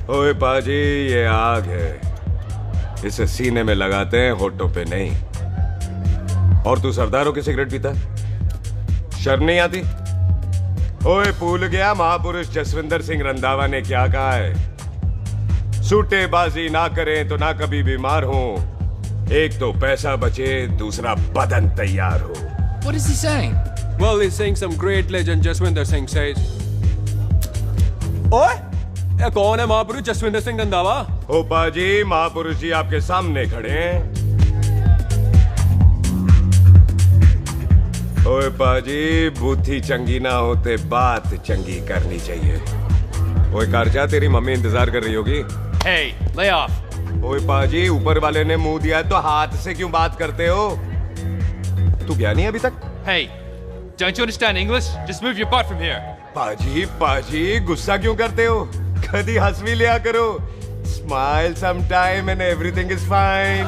ओए पाजी, ये आग है, इसे सीने में लगाते हैं, होठों पे नहीं। और तू सरदारों की सिगरेट पीता है? शर्म नहीं आती? ओए भूल गया महापुरुष जसविंदर सिंह रंधावा ने क्या कहा है? सूटेबाजी ना करें तो ना कभी बीमार हो। एक तो पैसा बचे, दूसरा बदन तैयार हो। What is he saying? Well, he's saying some great legend Jaswinder Singh says. ओए, ये कौन है महापुरुष जसविंदर सिंह रंधावा? ओ पाजी, महापुरुष जी आपके सामने खड़े हैं। ओए पाजी, बुद्धि चंगी ना होते बात चंगी करनी चाहिए। ओए कारचा, तेरी मम्मी इंतजार कर रही होगी। Hey, lay off. ओए पाजी, ऊपर वाले ने मुंह दिया है तो हाथ से क्यों बात करते हो? तू गया नहीं अभी तक? Hey, don't you understand English? Just move your butt from here. पाजी, गुस्सा क्यों करते हो? कभी हंस भी लिया करो। Smile sometime and everything is fine.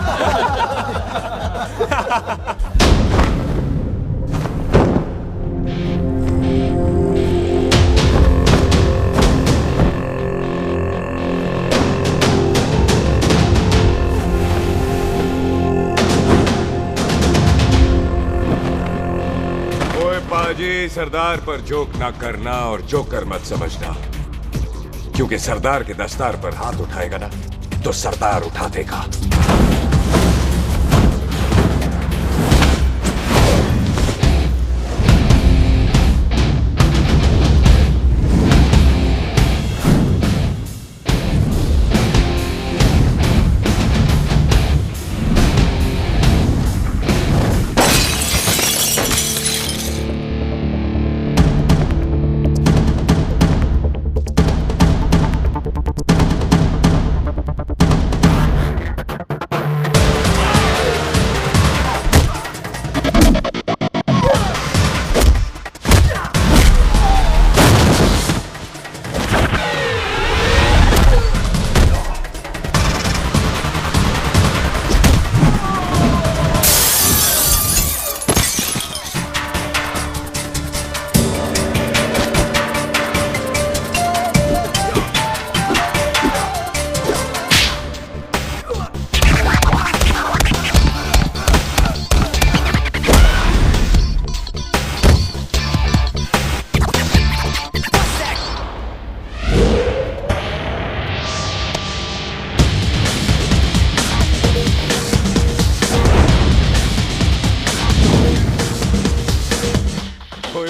पाजी, सरदार पर जोक ना करना और जोकर मत समझना, क्योंकि सरदार के दस्तार पर हाथ उठाएगा ना तो सरदार उठा देगा।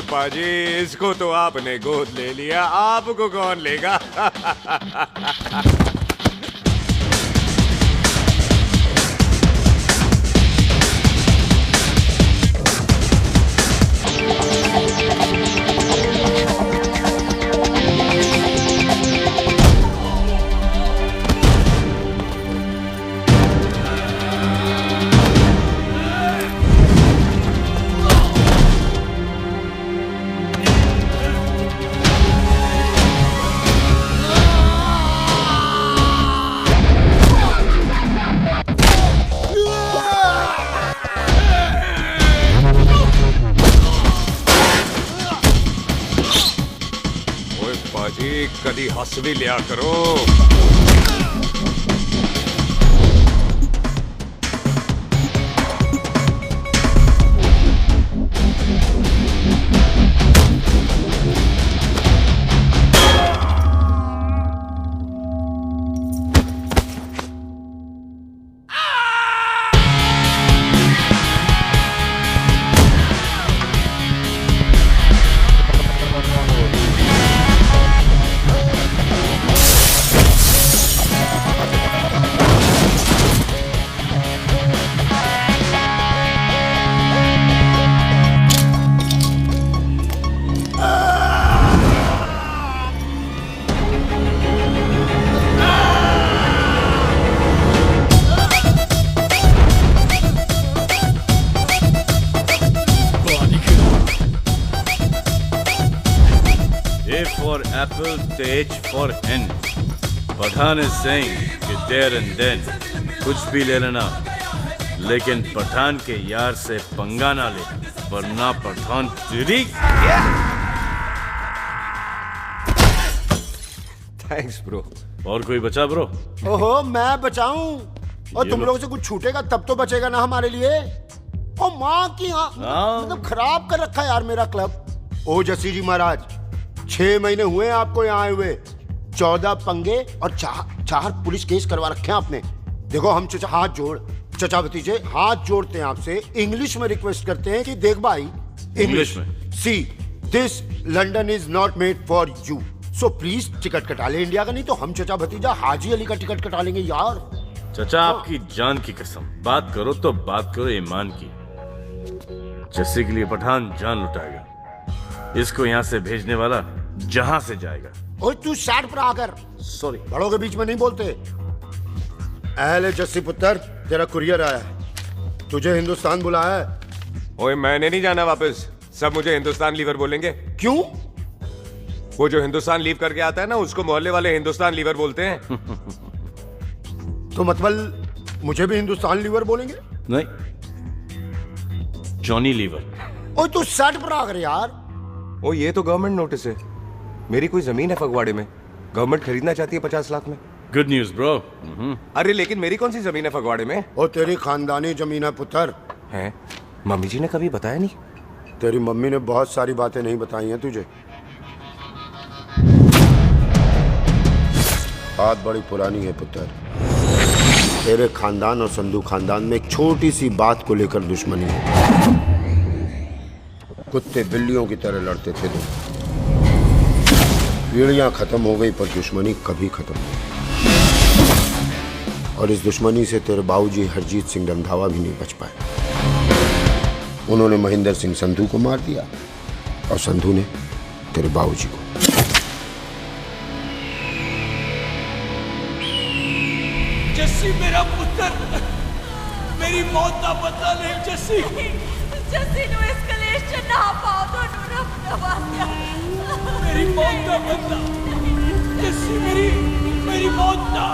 पाजी, इसको तो आपने गोद ले लिया, आपको कौन लेगा? पाजी, कदी हंस भी लिया करो। for apple, the H for hen. Pathan is saying कि there and then कुछ भी ले लेना, लेकिन पठान के यार से पंगा ना ले। वरना पठान तेरी। Thanks bro. और कोई बचा ब्रो? ओहो, मैं बचाऊं? और तुम लो। लोगों से कुछ छूटेगा तब तो बचेगा ना हमारे लिए। ओ माँ की मतलब खराब कर रखा है यार मेरा क्लब। ओ जसी जी महाराज, 6 महीने हुए आपको यहाँ आए हुए, 14 पंगे और 4 पुलिस केस करवा रखे हैं आपने। देखो हम चचा हाथ जोड़, चचा भतीजे हाथ जोड़ते हैं आपसे, इंग्लिश में रिक्वेस्ट करते हैं कि देख भाई, इंग्लिश में see this London is not made for you, so please ticket कटा ले इंडिया का, नहीं तो हम चचा भतीजा हाजी अली का टिकट कटा लेंगे यार। चचा आपकी जान की कसम, बात करो तो बात करो ईमान की। जस्सी के लिए पठान जान लुटाएगा, इसको यहाँ से भेजने वाला जहां से जाएगा। ओए तू साइड पर आकर, सॉरी, बड़ों के बीच में नहीं बोलते। अहले जस्सी पुत्र, तेरा कुरियर आया है, तुझे हिंदुस्तान बुलाया है। ओए मैंने नहीं जाना वापस, सब मुझे हिंदुस्तान लीवर बोलेंगे। क्यों? वो जो हिंदुस्तान लीव करके आता है ना, उसको मोहल्ले वाले हिंदुस्तान लीवर बोलते हैं। तो मतलब मुझे भी हिंदुस्तान लीवर बोलेंगे? नहीं, जॉनी लीवर। ओए तू साइड पर आकर यार। ओ ये तो गवर्नमेंट नोटिस है, मेरी कोई जमीन है फगवाड़े में, गवर्नमेंट खरीदना चाहती है 50 लाख में। Good news bro. अरे लेकिन मेरी कौन सी जमीन है फगवाड़े में? ओ तेरी खानदानी जमीन है पुत्र। है? मम्मी जी ने कभी बताया नहीं। तेरी मम्मी ने बहुत सारी बातें नहीं बताई हैं तुझे। बात बड़ी पुरानी है पुत्र, तेरे खानदान और संधू खानदान में एक छोटी सी बात को लेकर दुश्मनी है। कुत्ते बिल्लियों की तरह लड़ते थे तुम, पीढ़ियां खत्म हो गई पर दुश्मनी कभी खत्म नहीं। और इस दुश्मनी से तेरे बाबूजी हरजीत सिंह रंधावा भी नहीं बच पाए। उन्होंने महेंद्र सिंह संधू को मार दिया और संधू ने तेरे बाबूजी को। जस्सी मेरा पुत्र, मेरी मौत का बदला ले जस्सी। जस्सी नु इस कलेश च ना पाओ, ਤੁਹਾਨੂੰ ਰੱਬ ਦਾ ਵਾਕਿਆ। मेरी मौत का बदला जस्सी, मेरी मौत का।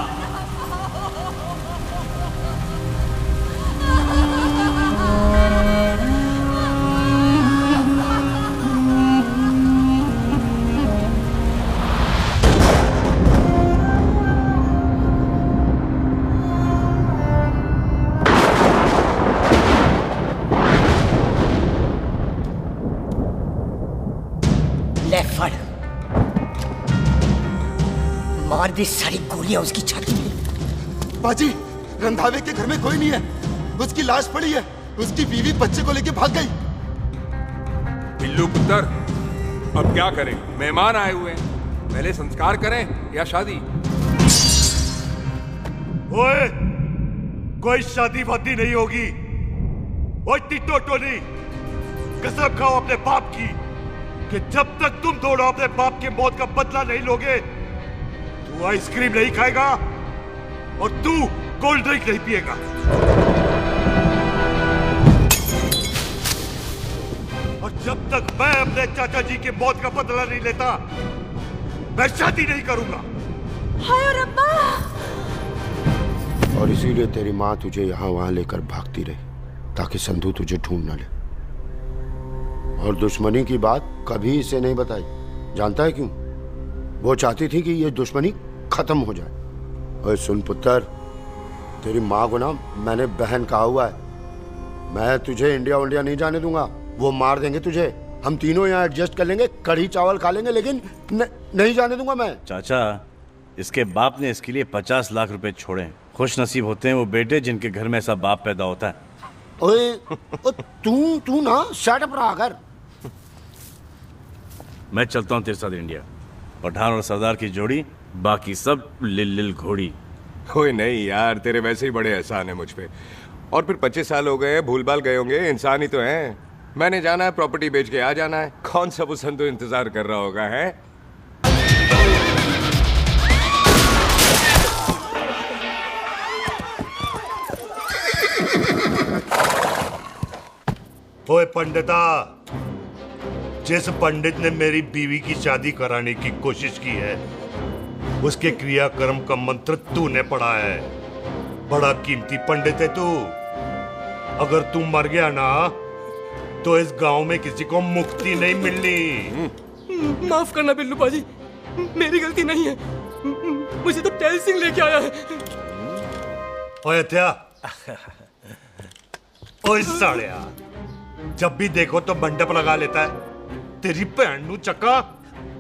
मार दी सारी गोलियां उसकी छाती में। बाजी, रंधावे के घर में कोई नहीं है, उसकी लाश पड़ी है, उसकी बीवी बच्चे को लेके भाग गई। बिल्लू पुत्र, अब क्या करें? मेहमान आए हुए हैं, पहले संस्कार करें या शादी? ओए, कोई शादी वादी नहीं होगी। ओए टिट्टो टोनी, कसम खाओ अपने बाप की कि जब तक तुम दोनों अपने बाप के मौत का बदला नहीं लोगे, तू आइसक्रीम नहीं खाएगा और तू कोल्ड ड्रिंक नहीं पिएगा। और जब तक मैं अपने चाचा जी के मौत का बदला नहीं लेता, मैं शादी नहीं करूंगा। हाय रब्बा! और इसीलिए तेरी माँ तुझे यहाँ वहां लेकर भागती रही, ताकि संधू तुझे ढूंढ न ले। और दुश्मनी की बात कभी इसे नहीं बताई। जानता है क्यों? वो चाहती थी कि ये दुश्मनी खत्म हो जाए। और सुन पुत्र, तेरी माँ को ना मैंने बहन कहा हुआ है, मैं तुझे इंडिया इंडिया नहीं जाने दूंगा। वो मार देंगे तुझे, हम तीनों यहाँ एडजस्ट कर लेंगे, कढ़ी चावल खा लेंगे, लेकिन नहीं जाने दूंगा मैं। चाचा, इसके बाप ने इसके लिए 50 लाख रुपए छोड़े। खुश नसीब होते हैं वो बेटे जिनके घर में ऐसा बाप पैदा होता है। ओए, तू ना शट अप रहा कर। मैं चलता हूँ तेरे साथ इंडिया। पठान और सरदार की जोड़ी, बाकी सब लिल घोड़ी। कोई नहीं यार, तेरे वैसे ही बड़े एहसान है मुझ पे। और फिर 25 साल हो गए, भूल भाल गए होंगे, इंसान ही तो हैं। मैंने जाना है, प्रॉपर्टी बेच के आ जाना है। कौन सा वो संधू इंतजार कर रहा होगा? है ओए पंडिता, जिस पंडित ने मेरी बीवी की शादी कराने की कोशिश की है, उसके क्रियाकर्म का मंत्र तूने पढ़ा है। बड़ा कीमती पंडित है तू। अगर तू मर गया ना, तो इस गांव में किसी को मुक्ति नहीं मिलनी। माफ करना बिल्लू पाजी, मेरी गलती नहीं है। मुझे तो टहल सिंह लेके आया है। ओए हत्या, ओए सालिया, जब भी देखो तो मंडप लगा लेता है। तेरी भैन नू चक्का।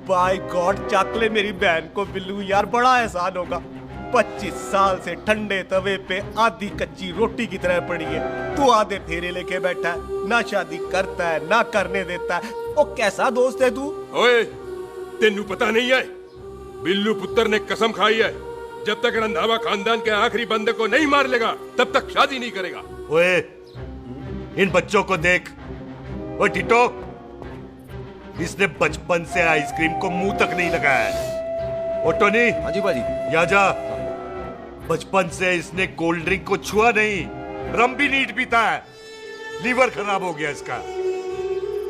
बाय गॉड, चक ले मेरी बहन को बिल्लू यार, बड़ा एहसान होगा। 25 साल से ठंडे तवे पे आधी कच्ची रोटी की तरह पड़ी है। तू आधे फेरे लेके बैठा है, ना शादी करता है ना करने देता है। ओ कैसा दोस्त है तू? ओए, तेनू पता नहीं है, बिल्लू पुत्र ने कसम खाई है, जब तक रंधावा खानदान के आखिरी बंदे को नहीं मार लेगा तब तक शादी नहीं करेगा। ओए, इन बच्चों को देख। ओए टिटो, इसने बचपन से आइसक्रीम को मुंह तक नहीं लगाया है। ओ टोनी। हाँ जी बाजी। या जा, बचपन से इसने कोल्ड ड्रिंक को छुआ नहीं, रम भी नीट पीता है। लीवर खराब हो गया इसका।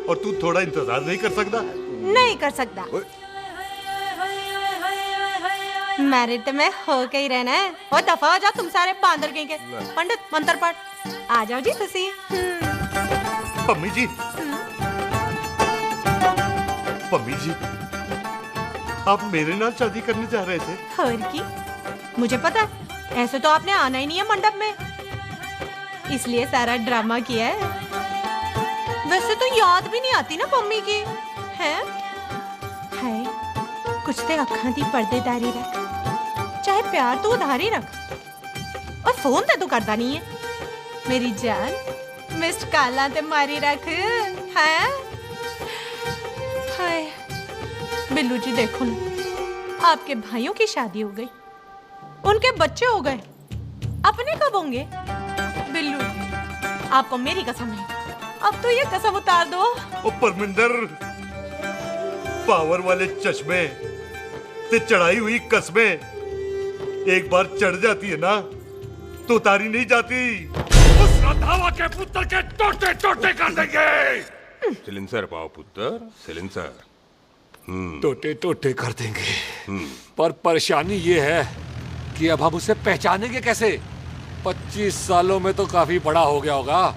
और तू थोड़ा इंतजार नहीं कर सकता? नहीं कर सकता। मैरिड तो मैं हो के ही रहना है। और दफा हो जाओ तुम सारे बांदर कहीं के। पंडित मंत्र पढ़। आ जाओ जी तुसी। पम्मी जी, पम्मी जी, आप मेरे नाल शादी करने जा रहे थे? और की मुझे पता है, ऐसे तो आपने आना ही नहीं है मंडप में, इसलिए सारा ड्रामा किया है। वैसे तो याद भी नहीं आती ना पम्मी की है। कुछ ते अखां दी पर्देदारी रख, चाहे प्यार तू उधारी रख, और फोन ते तू करता नहीं है। मेरी जान मिस्ड काला ते मारी रख है। हाय बिल्लू जी, देखो ना, आपके भाइयों की शादी हो गई, उनके बच्चे हो गए, अपने कब होंगे? बिल्लू, आपको मेरी कसम है, अब तो ये कसम उतार दो। ओ परमिंदर, पावर वाले चश्मे ते चढ़ाई हुई कस्में एक बार चढ़ जाती है ना तो उतारी नहीं जाती। उस रंधावा के पुत्र के टोटे टोटे कर देंगे। सिलेंसर पाओ पुत्र, सिलेंसर। टोटे टोटे कर देंगे। पर परेशानी ये है कि अब हम उसे पहचानेंगे कैसे? 25 सालों में तो काफी बड़ा हो गया होगा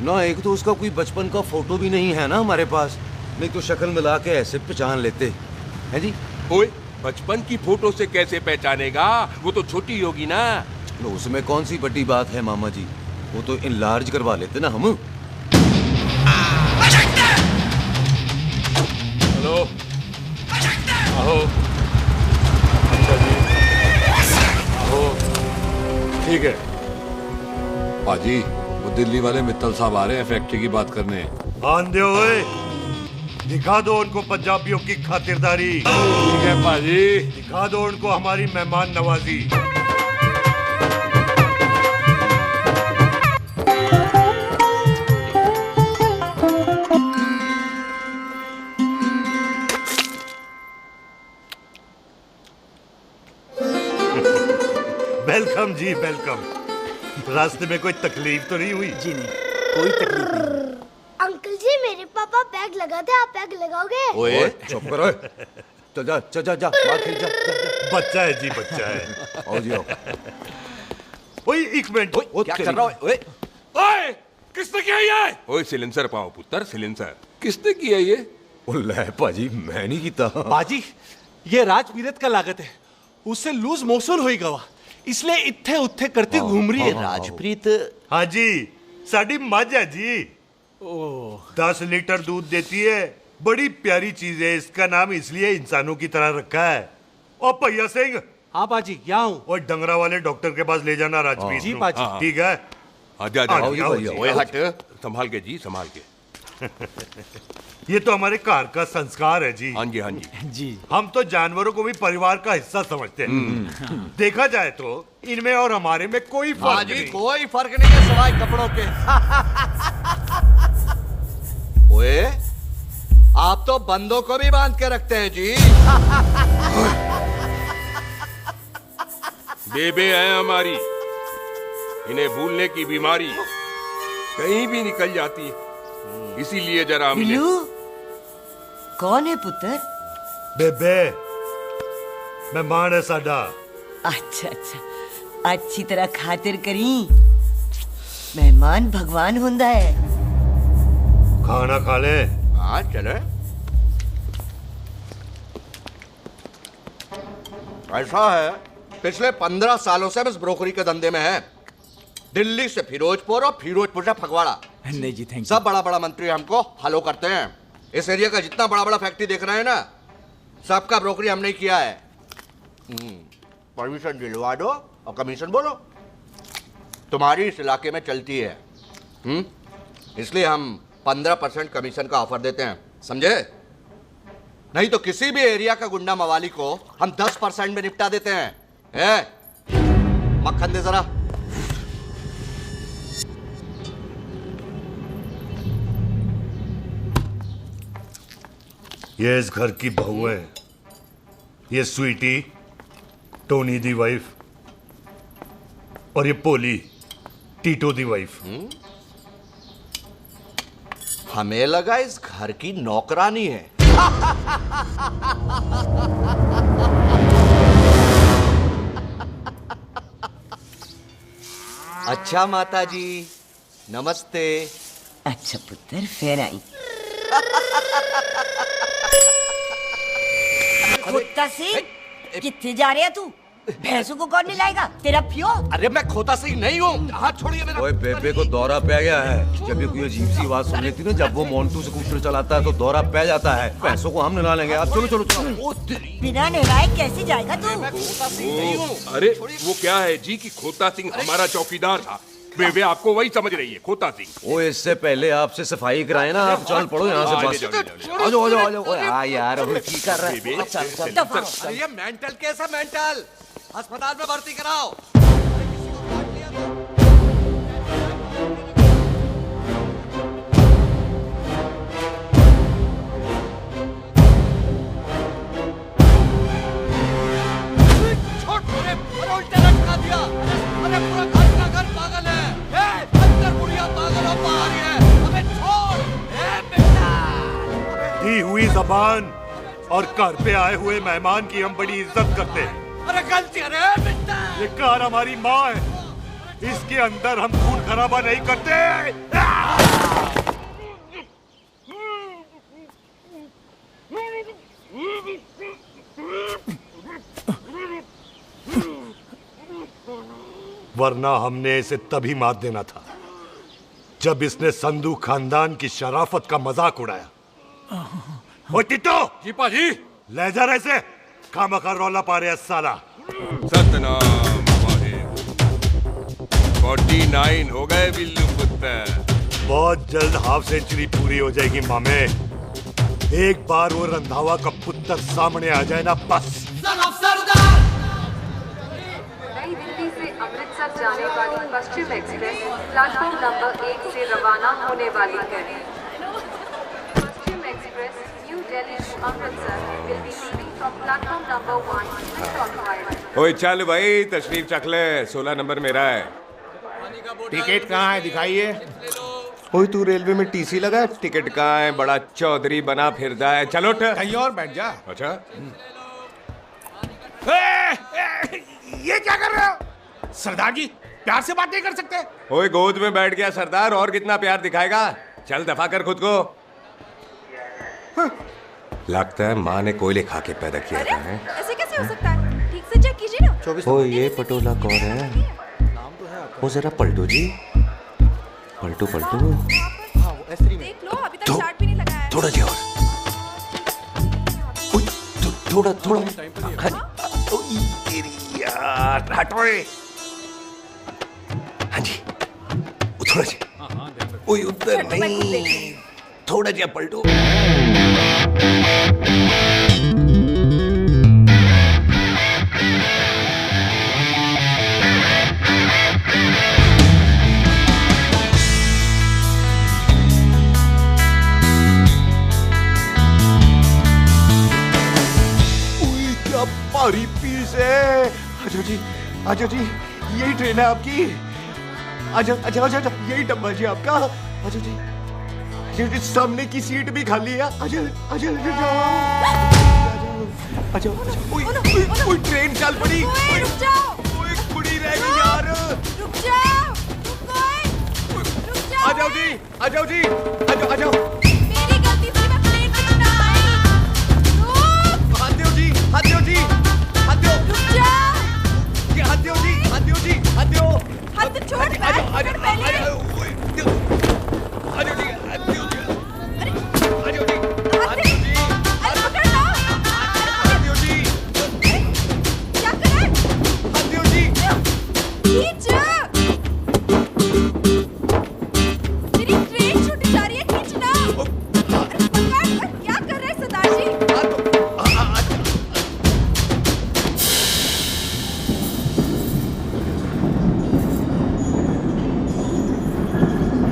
ना। एक तो उसका कोई बचपन का फोटो भी नहीं है ना हमारे पास, नहीं तो शक्ल मिला के ऐसे पहचान लेते हैं जी। ओए, बचपन की फोटो से कैसे पहचानेगा? वो तो छोटी होगी ना। तो उसमें कौन सी बड़ी बात है मामा जी, वो तो इनलार्ज करवा लेते ना हम। हेलो, आओ। आओ। ठीक है पाजी, वो दिल्ली वाले मित्तल साहब आ रहे हैं फैक्ट्री की बात करने। आंधे ओए, दिखा दो उनको पंजाबियों की खातिरदारी। ठीक है पाजी, दिखा दो उनको हमारी मेहमान नवाजी। वेलकम जी, वेलकम। रास्ते में कोई तकलीफ तो नहीं हुई? जी नहीं, कोई तकलीफ नहीं। अंकल जी, मेरे पापा बैग लगाते, आप बैग लगाओगे? ओए चुप करो। चल जा चल जा जा, बाहर खेल जा, जा, जा। बच्चा है जी, बच्चा है। आओ जी आओ। ओए एक मिनट, क्या कर रहा है? ओए ओए, किसने किया ये? ओए सिलेंसर पाओ पुत्र, सिलेंसर। किसने किया ये? ले पाजी, मैं नहीं कीता। बाजी, ये राजपीरत का लागत है, उससे लूज मोशन होई गवा, इसलिए इत्थे उत्थे करती घूम रही है। राजप्रीत? हाँ जी, साड़ी मझ है जी। 10 लीटर दूध देती है, बड़ी प्यारी चीज है। इसका नाम इसलिए इंसानों की तरह रखा है। और भैया सिंह। हाँ बाजी, यहाँ हूँ। और डंगरा वाले डॉक्टर के पास ले जाना राजपीत। जी बाजी। ठीक है। आजा ओए हट, संभाल के जी, संभाल के। ये तो हमारे घर का संस्कार है जी। हाँ जी, हाँ जी जी। हम तो जानवरों को भी परिवार का हिस्सा समझते हैं। देखा जाए तो इनमें और हमारे में कोई फर्क नहीं। कोई फर्क नहीं है सिवाय कपड़ों के। ओए, आप तो बंदों को भी बांध के रखते हैं जी। बेबे है हमारी, इन्हें भूलने की बीमारी कहीं भी निकल जाती है, इसीलिए जरा मिले। कौन है पुत्र? बेबे मेहमान है साडा। अच्छा अच्छा, अच्छी तरह खातिर करी। मेहमान भगवान हुंदा है। खाना खा ले। हाँ चले। ऐसा है, पिछले 15 सालों से हम इस ब्रोकरी के धंधे में हैं। दिल्ली से फिरोजपुर और फिरोजपुर से फगवाड़ा। नहीं जी थैंक यू। सब बड़ा बड़ा मंत्री हमको फॉलो करते हैं। इस एरिया का जितना बड़ा बड़ा फैक्ट्री देख रहे हैं ना, सबका ब्रोकरी हमने किया है। परमिशन दिलवा दो और कमीशन बोलो। तुम्हारी इस इलाके में चलती है। इसलिए हम 15% कमीशन का ऑफर देते हैं, समझे? नहीं तो किसी भी एरिया का गुंडा मवाली को हम 10% में निपटा देते हैं। मक्खन दे जरा। ये इस घर की बहू है। ये स्वीटी, टोनी दी वाइफ, और ये पोली, टीटो दी वाइफ। हमें लगा इस घर की नौकरानी है। अच्छा माता जी, नमस्ते। अच्छा पुत्र, फिर आई। खोता सिंह, कितने जा रहे है तू? भैंसों को कौन लाएगा? तेरा प्यो? अरे मैं खोता सिंह नहीं हूँ। हाथ छोड़िए मेरा। ओए बेबे को दौरा पै गया है। जब भी कोई अजीब सी आवाज सुन लेती ना, जब वो मोन्टू स्कूटर चलाता है तो दौरा पै जाता है। भैंसों को हम नहला लेंगे। अब चलो चलो चलो। बिना नहलाए कैसे जाएगा तू? अरे वो क्या है जी कि खोता सिंह हमारा चौकीदार था। बेबे आपको वही समझ रही है, खोता सिंह। ओ इससे पहले आपसे सफाई कराए ना, आप चल पड़ो यहाँ से बस। आ जाओ आ जाओ आ जाओ। ओए हाँ यार, अब की कर रहा है? चल चल। ये मेंटल केस है, मेंटल। अस्पताल में भर्ती कराओ। उल्टे लटका दिया। अरे पूरा घर का घर पागल है। अंदर बुढ़िया पागल और बाहर है। अबे छोड़। दी हुई जबान और घर पे आए हुए मेहमान की हम बड़ी इज्जत करते हैं। अरे गलती है बेटा। ये कार हमारी माँ है। इसके अंदर हम खून खराबा नहीं करते। वरना हमने इसे तभी मार देना था जब इसने संधू खानदान की शराफत का मजाक उड़ाया। ओ टिट्टो जी पाजी, ले जा रहे से खामखा रौला पा रहे साला। सतनाम वाहिगुरु। 49 हो गए बिल्लू पुत्र। बहुत जल्द हाफ सेंचुरी पूरी हो जाएगी मामे। एक बार वो रंधावा का पुत्र सामने आ जाए ना, बस। नई दिल्ली से अमृतसर जाने वाली पश्चिम एक्सप्रेस प्लेटफॉर्म नंबर 1 से रवाना होने वाली है। Paschim Express New Delhi to Amritsar will be leaving from platform number 1। ओए चल भाई, तशरीफ चख ले। 16 नंबर मेरा है। टिकट कहाँ है, दिखाइए। ओए तू रेलवे में टीसी लगा है? टिकट कहाँ है? बड़ा चौधरी बना फिरदा है। चलो उठ। कहीं और बैठ जा। अच्छा ये क्या कर रहे हो? सरदार जी, प्यार से बात नहीं कर सकते? ओए गोद में बैठ गया सरदार, और कितना प्यार दिखाएगा? चल दफा कर खुद को। लगता है माँ ने कोयले खा के पैदा किया था। ऐसे कैसे हो सकता है? ठीक से चेक कीजिए ना। ओ ये पटोला कौन है? वो जरा पलटू जी, पलटू पलटू। देख लो, अभी तक चार्ट भी नहीं लगाया है। थोड़ा जी और। थोड़ा थोड़ा। यार हटोए। हाँ जी, थोड़ा जी। ओए उधर नहीं, थोड़ा जी पलटू। भारी पीस है। आजो जी, आजो जी, यही ट्रेन है आपकी। आजो आजो आजो, यही डब्बा जी आपका। आजो जी, जी सामने की सीट भी खाली है। आजो आजो आजो। कोई ट्रेन चल पड़ी। कोई कुड़ी रह गई यार। रुक जाओ। आ जाओ जी, आ जाओ जी, आ जाओ आ जाओ।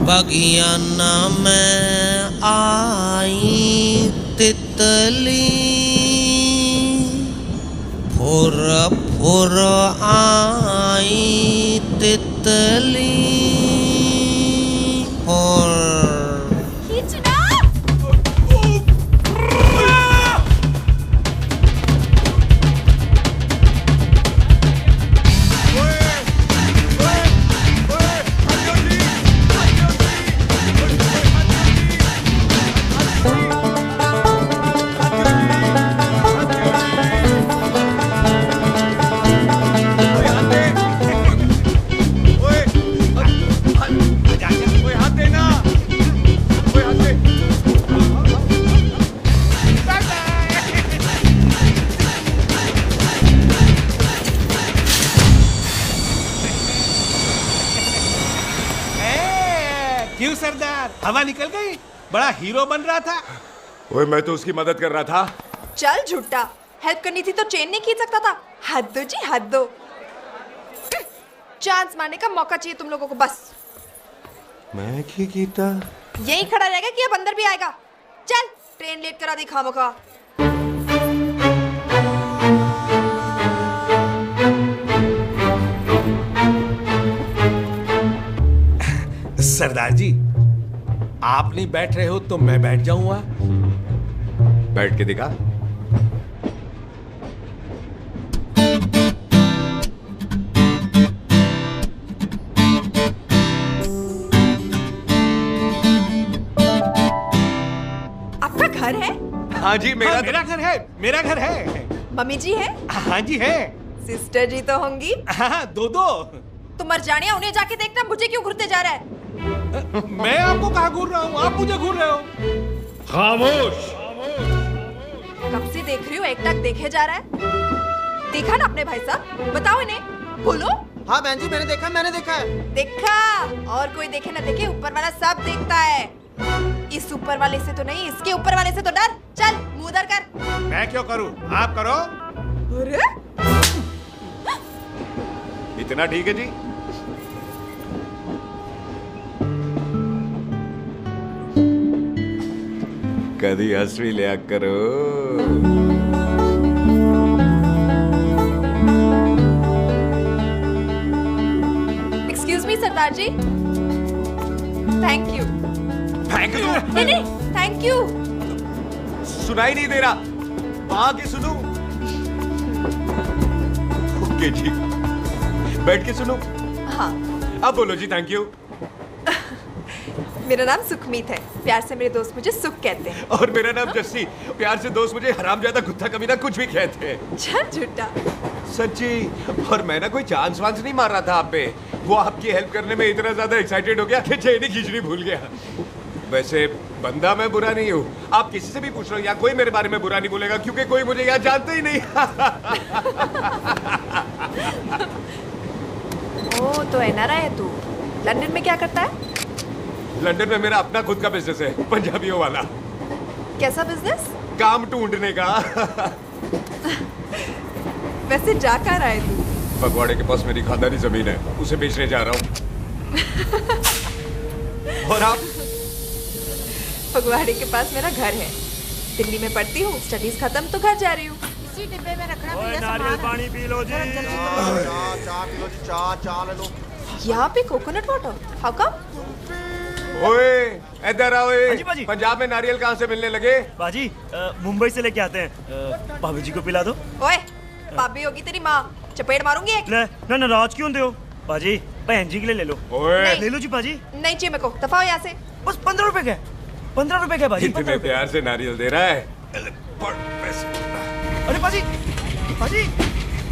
बगियाना में आई तितली, फुर फुर आई तितली, और क्यों सरदार, हवा निकल गई? बड़ा हीरो बन रहा था। ओए मैं तो उसकी मदद कर रहा था। चल झूठा, हेल्प करनी थी तो चेन नहीं खींच सकता था। हद दो जी, हद दो। चांस मारने का मौका चाहिए तुम लोगों को बस। मैं की कीता यही खड़ा रहेगा कि अब अंदर भी आएगा? चल ट्रेन लेट करा दी खामोखा। सरदार जी, आप नहीं बैठ रहे हो तो मैं बैठ जाऊंगा। बैठ के दिखा। आपका घर है? हाँ जी, मेरा घर है। मेरा घर है। मम्मी जी है? हाँ जी है। सिस्टर जी तो होंगी? हाँ, दो। तुम मर जाने, उन्हें जाके देखना मुझे क्यों घूरते जा रहा है। मैं आपको कहाँ घूर रहा हूँ? आप मुझे घूर रहे हो। खामोश। कब से देख रही हूँ, एक टक देखे जा रहा है। देखा ना अपने भाई साहब, बताओ इन्हें, बोलो। हाँ बहन जी, मैंने देखा है। देखा? और कोई देखे ना देखे, ऊपर वाला सब देखता है। इस ऊपर वाले से तो नहीं, इसके ऊपर वाले से तो डर। चल मुंह उधर कर। मैं क्यों करूँ? आप करो। अरे इतना ठीक है जी? कभी हंस भी लिया करो। Excuse me Sardar ji. Thank you. नहीं, थैंक यू। सुनाई नहीं दे रहा, आगे सुनो। ओके जी, बैठ के सुनो। हाँ। अब बोलो जी थैंक यू। मेरा नाम सुखमीत है, प्यार से मेरे दोस्त मुझे सुख कहते हैं। और मेरा नाम जस्सी, प्यार से दोस्त मुझे हरामजादा, कुत्ता कमीना कुछ भी कहते हैं। चल झूठा। सच्ची। और मैं ना कोई चांस वांस नहीं मार रहा था आप पे, वो आपकी हेल्प करने में इतना ज्यादा एक्साइटेड हो गया कि चेन ही खींचनी भूल गया। वैसे बंदा मैं बुरा नहीं हूँ, आप किसी से भी पूछ लो, यहाँ कोई मेरे बारे में बुरा नहीं बोलेगा क्योंकि कोई मुझे यहाँ जानते ही नहीं। ओ तो एनआरआई है तू। लंदन में क्या करता है? लंदन में मेरा अपना खुद का बिजनेस है, पंजाबियों वाला। कैसा बिजनेस? काम ढूंढने का। वैसे जा कहाँ रहा है तू? फगवाड़े के पास मेरी खानदानी जमीन है, उसे बेचने जा रहा हूँ। और आप? फगवाड़े के पास मेरा घर है, दिल्ली में पढ़ती हूँ, स्टडीज खत्म तो घर जा रही हूँ। इसी डिब्बे में रखना ओए नारियल पानी पी लो जी। चाय पी लो जी, चाय ले लो। यहाँ पे कोकोनट वाटर, हाउ कम? ओए इधर आओ। हाँ जी बाजी। पंजाब में नारियल कहाँ से मिलने लगे? बाजी मुंबई से लेके आते हैं, भाभी जी को पिला दो। ओए भाभी होगी तेरी माँ, चपेट मारूंगी एक। ना नाराज क्यों दे हो बाजी, बहन जी के लिए ले लो। ओए ले लो जी बाजी। नहीं चाहिए मेरे को, दफा हो यहाँ से। बस 15 रुपए के, 15 रुपए के बाजी। इतने प्यार से नारियल दे रहा है। अरे बाजी बाजी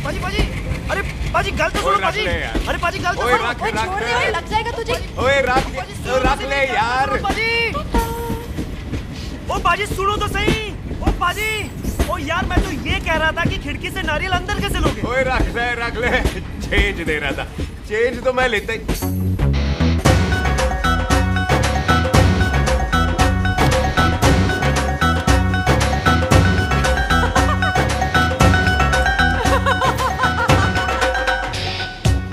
बाजी बाजी, अरे बाजी गल तो सुनो बाजी। अरे बाजी गल तो सुनो। छोड़ दे, लग जाएगा तुझे। ओए रख ले यार। ओ बाजी सुनो तो सही। ओ बाजी, ओ यार मैं तो ये कह रहा था कि खिड़की से नारियल अंदर कैसे लोगे? ओए रख ले। चेंज दे रहा था, चेंज तो मैं लेता ही।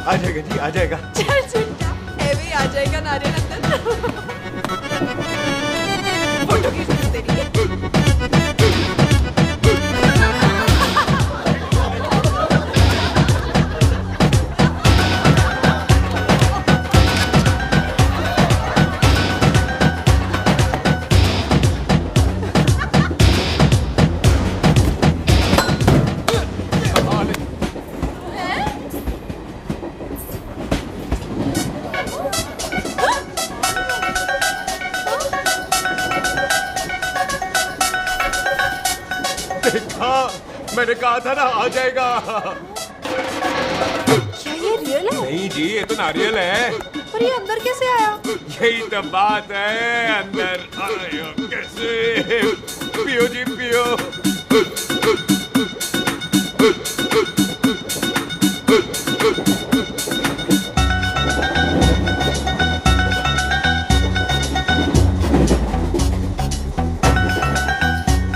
आ जाएगा जी, आ जाएगा। चल चिंता, हेवी आ जाएगा नारियल अंदर। देखा, मैंने कहा था ना आ जाएगा। क्या ये रियल है? नहीं जी, ये तो नारियल है। पर ये अंदर कैसे आया? यही तो बात है, अंदर आया कैसे? पियो जी पियो।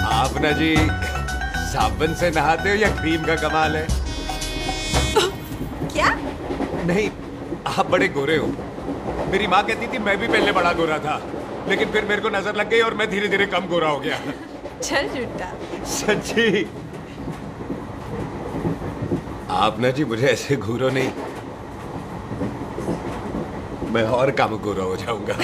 आप ना जी साबुन से नहाते हो या क्रीम का कमाल है? क्या? नहीं, आप बड़े गोरे हो। मेरी माँ कहती थी मैं भी पहले बड़ा गोरा था, लेकिन फिर मेरे को नजर लग गई और मैं धीरे धीरे कम गोरा हो गया। चल झूठा। सच्ची। आप ना जी मुझे ऐसे घूरो नहीं, मैं और कम गोरा हो जाऊंगा।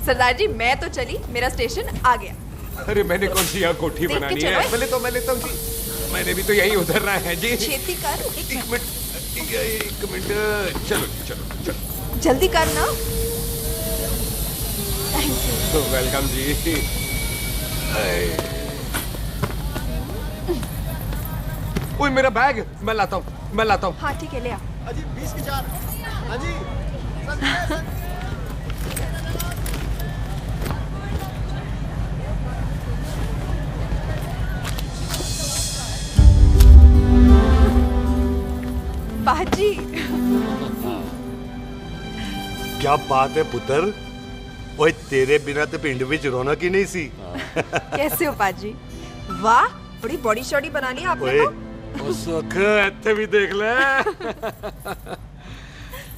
सरदार जी मैं तो चली, मेरा स्टेशन आ गया। अरे मैंने कौन सी यहाँ कोठी देख के बनानी चलो। है? मैं लेता हूँ जी। मैंने भी तो यही उतरना है जी। छेती कर। एक मिनट। चलो चलो चलो। जल्दी कर ना। तो वेलकम जी। ओए मेरा बैग, मैं लाता हूँ। हाँ ठीक है, ले आ। अजी 20 के 4। अजी बाजी। क्या बात है पुत्र? ओए तेरे बिना तो पिंड विच रौनक ही नहीं सी। कैसे हो बाजी? वाह, बड़ी बॉडी शॉडी बनानी है आपने तो। ओ सुख, ऐसे भी देख ले।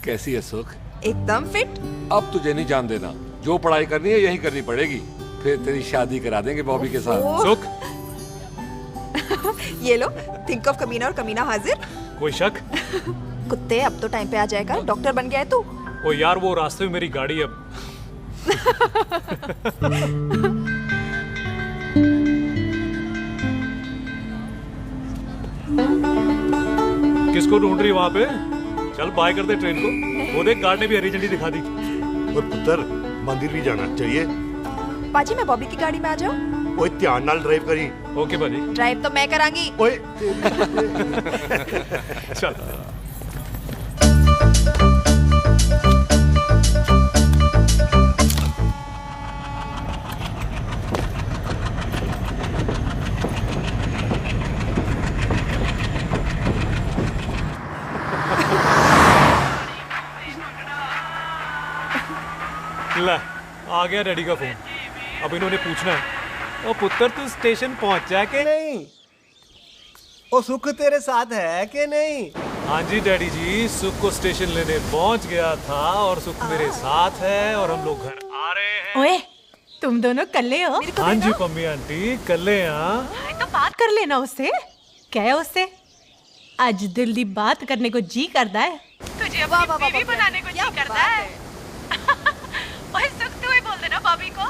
कैसी है सुख? एकदम फिट। अब तुझे नहीं जान देना, जो पढ़ाई करनी है यही करनी पड़ेगी, फिर तेरी शादी करा देंगे बॉबी के साथ। सुख, ये लो, थिंक ऑफ कमीना और कमीना हाजिर। कोई शक? कुत्ते, अब तो टाइम पे आ जाएगा, डॉक्टर बन गया है तू। ओ यार, वो रास्ते में मेरी गाड़ी अब। किसको ढूंढ रही वहां पे? चल बाय कर दे ट्रेन को। वो देख, गार्ड ने भी हरी झंडी दिखा दी। और पुत्र मंदिर भी जाना चाहिए। बाजी मैं बॉबी की गाड़ी में आ जाऊं? ओए ध्यान नाल ड्राइव करी। ओके बाजी। ड्राइव तो मैं करांगी। ओए चल। ला, आ गया डैडी का फोन। अब इन्होंने पूछना है, ओ पुत्र तू स्टेशन पहुंचा के नहीं? ओ सुख तेरे साथ है कि नहीं? हाँ जी डैडी जी, सुख को स्टेशन लेने पहुंच गया था और सुख मेरे साथ है और हम लोग घर आ रहे हैं। ओए, तुम दोनों कल्ले हो? हाँ जी पम्मी आंटी, कल्ले। हाँ तो बात कर लेना उससे। क्या है उससे? आज दिल दी बात करने को जी करता है। तुझे अपनी बीवी बनाने को जी करता है। ओए सुख, तू ही बोल देना भाभी को।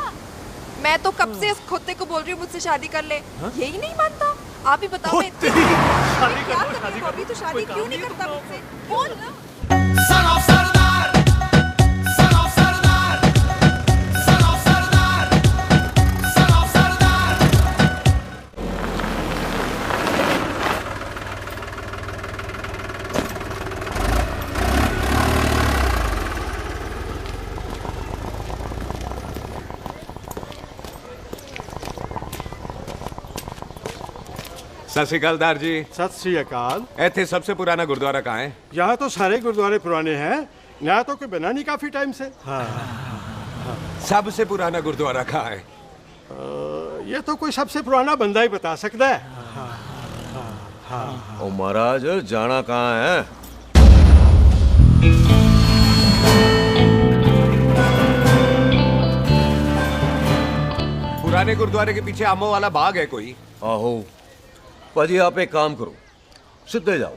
मैं तो कब से इस खोते को बोल रही हूँ मुझसे शादी कर ले, यही नहीं मानता। आप ही बताओ, मैं शादी क्या करूँ बॉबी? तो शादी क्यों नहीं करता मुझसे? बोल ना। सत श्री अकाल दार जी। सत श्री अकाल। ऐथे सबसे पुराना गुरुद्वारा कहाँ है? यहाँ तो सारे गुरुद्वारे पुराने हैं, नया तो कोई बना नहीं काफी टाइम से। हाँ। सबसे पुराना गुरुद्वारा कहाँ है? ये तो कोई सबसे पुराना बंदा ही बता सकता है। ओ महाराज, जाना कहाँ है? पुराने गुरुद्वारे के पीछे आमों वाला बाग है कोई? आहो पाजी, आप एक काम करो, सीधे जाओ।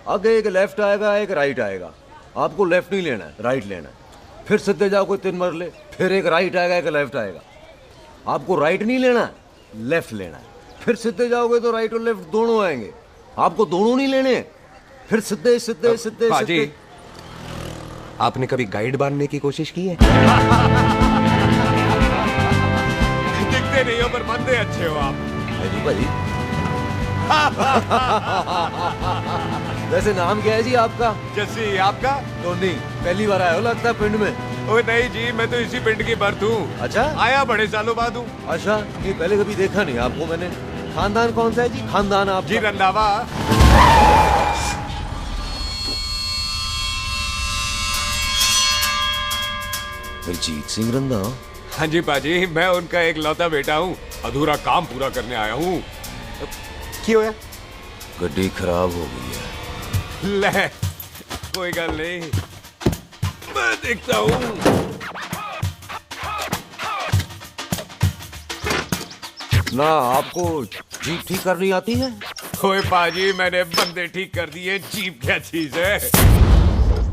आगे एक लेफ्ट आएगा, एक राइट आएगा। आपको लेफ्ट नहीं लेना है, राइट लेना है। फिर सीधे जाओ कोई 3 मरले, फिर एक राइट आएगा, एक लेफ्ट आएगा। आपको राइट नहीं लेना, लेफ्ट लेना है। फिर सीधे जाओगे तो राइट और लेफ्ट दोनों आएंगे। आपको दोनों नहीं लेने, फिर सीधे सीधे सीधे पाजी, सीधे। आपने कभी गाइड बांधने की कोशिश की है? दिखते नहीं हो पर बंदे अच्छे हो आप। जी भाई। वैसे नाम क्या है जी आपका? जस्सी, आपका? टोनी। पहली बार आए हो लगता है पिंड में। ओए नहीं जी, मैं तो इसी पिंड की बर्थ हूँ। अच्छा, आया बड़े सालों बाद हूँ। अच्छा, ये पहले कभी देखा नहीं आपको मैंने। खानदान कौन सा है जी? खानदान आप? जी रंधावा। जीत सिंह रंधावा? हाँ जी पाजी, मैं उनका एक लौता बेटा हूँ। अधूरा काम पूरा करने आया हूँ। क्यों है? गड्डी खराब हो गई है। ले, कोई गल नहीं, मैं देखता हूँ। ना आपको जीप ठीक करनी आती है? ओए पाजी, मैंने बंदे ठीक कर दिए, जीप क्या चीज है?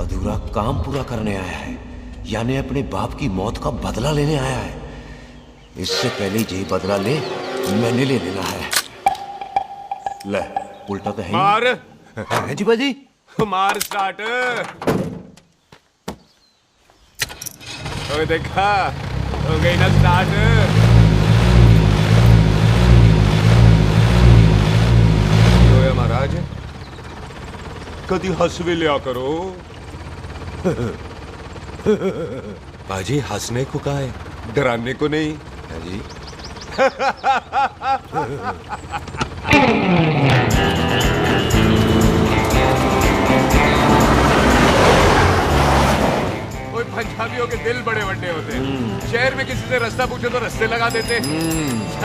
अधूरा काम पूरा करने आया है, यानी अपने बाप की मौत का बदला लेने आया है। इससे पहले ये बदला ले, मैंने ले लेना है। ले, उल्टा तो है ही। मार। है जी बाजी। मार स्टार्ट। ओए देखा, हो गई ना स्टार्ट। तो महाराज, कभी हंस भी लिया करो। बाजी हंसने को कहा है, डराने को नहीं। है जी। ओए पंजाबियों के दिल बड़े बड़े होते हैं। शहर में किसी से रास्ता पूछो तो रास्ते लगा देते।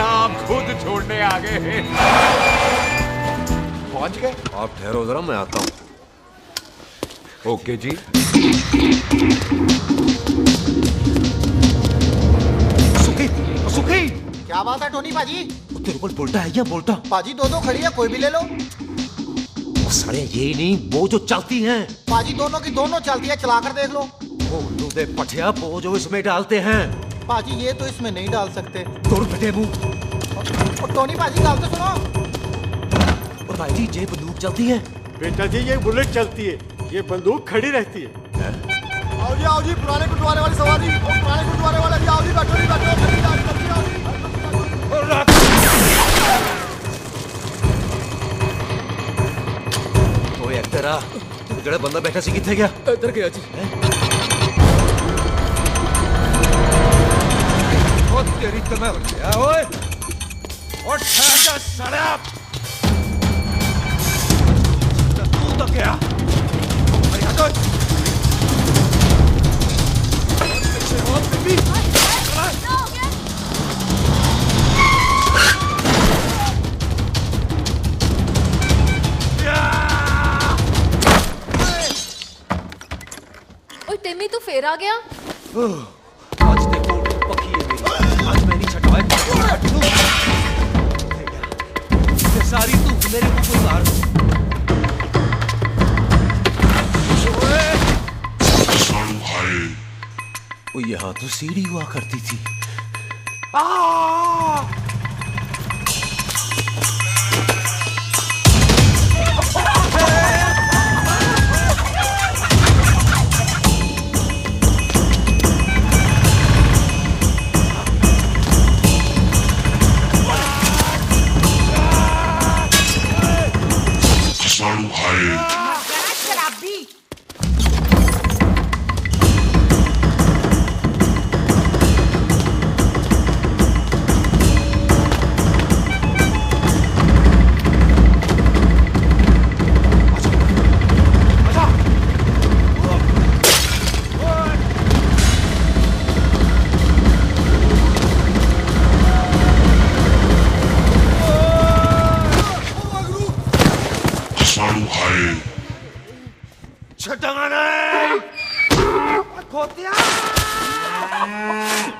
आप खुद छोड़ने आ गए। पहुंच गए? आप ठहरो जरा, मैं आता हूँ। ओके जी। सुखी, क्या बात है टोनी पाजी? तेरे को बोलता है या बोलता? पाजी दो खड़ी है, कोई भी ले लो। सड़े ये नहीं, वो जो चलती हैं। पाजी दोनों की दोनों चलती है, चला कर देख लो। वो लूदे पठिया, वो जो इसमें डालते हैं। पाजी ये तो इसमें नहीं डाल सकते। दूर बैठे मुंह। और टोनी पाजी गाल तो सुनो। और भाई जी, ये बंदूक चलती है? बेटा जी, ये बुलेट चलती है, ये बंदूक खड़ी रहती है। आओ जी, पुराने गुरुद्वारे वाली सवारी। और पुराने गुरुद्वारे वाले भी आओ जी, बैठो जी, बैठो। ओए एक्टरा, जेड़ा बंदा बैठा सी किथे गया? इधर गया जी। ओ तेरी कमर गया ओए। और ठहर जा साला। तू तो क्या? अरे हटो। ओए टिम्मी, तू फिर आ गया? आज देखो पक्की है मेरी। आज मैं नहीं छटवाए। ये सारी तू मेरे मुंह को उतार। वो यहाँ तो सीढ़ी हुआ करती थी।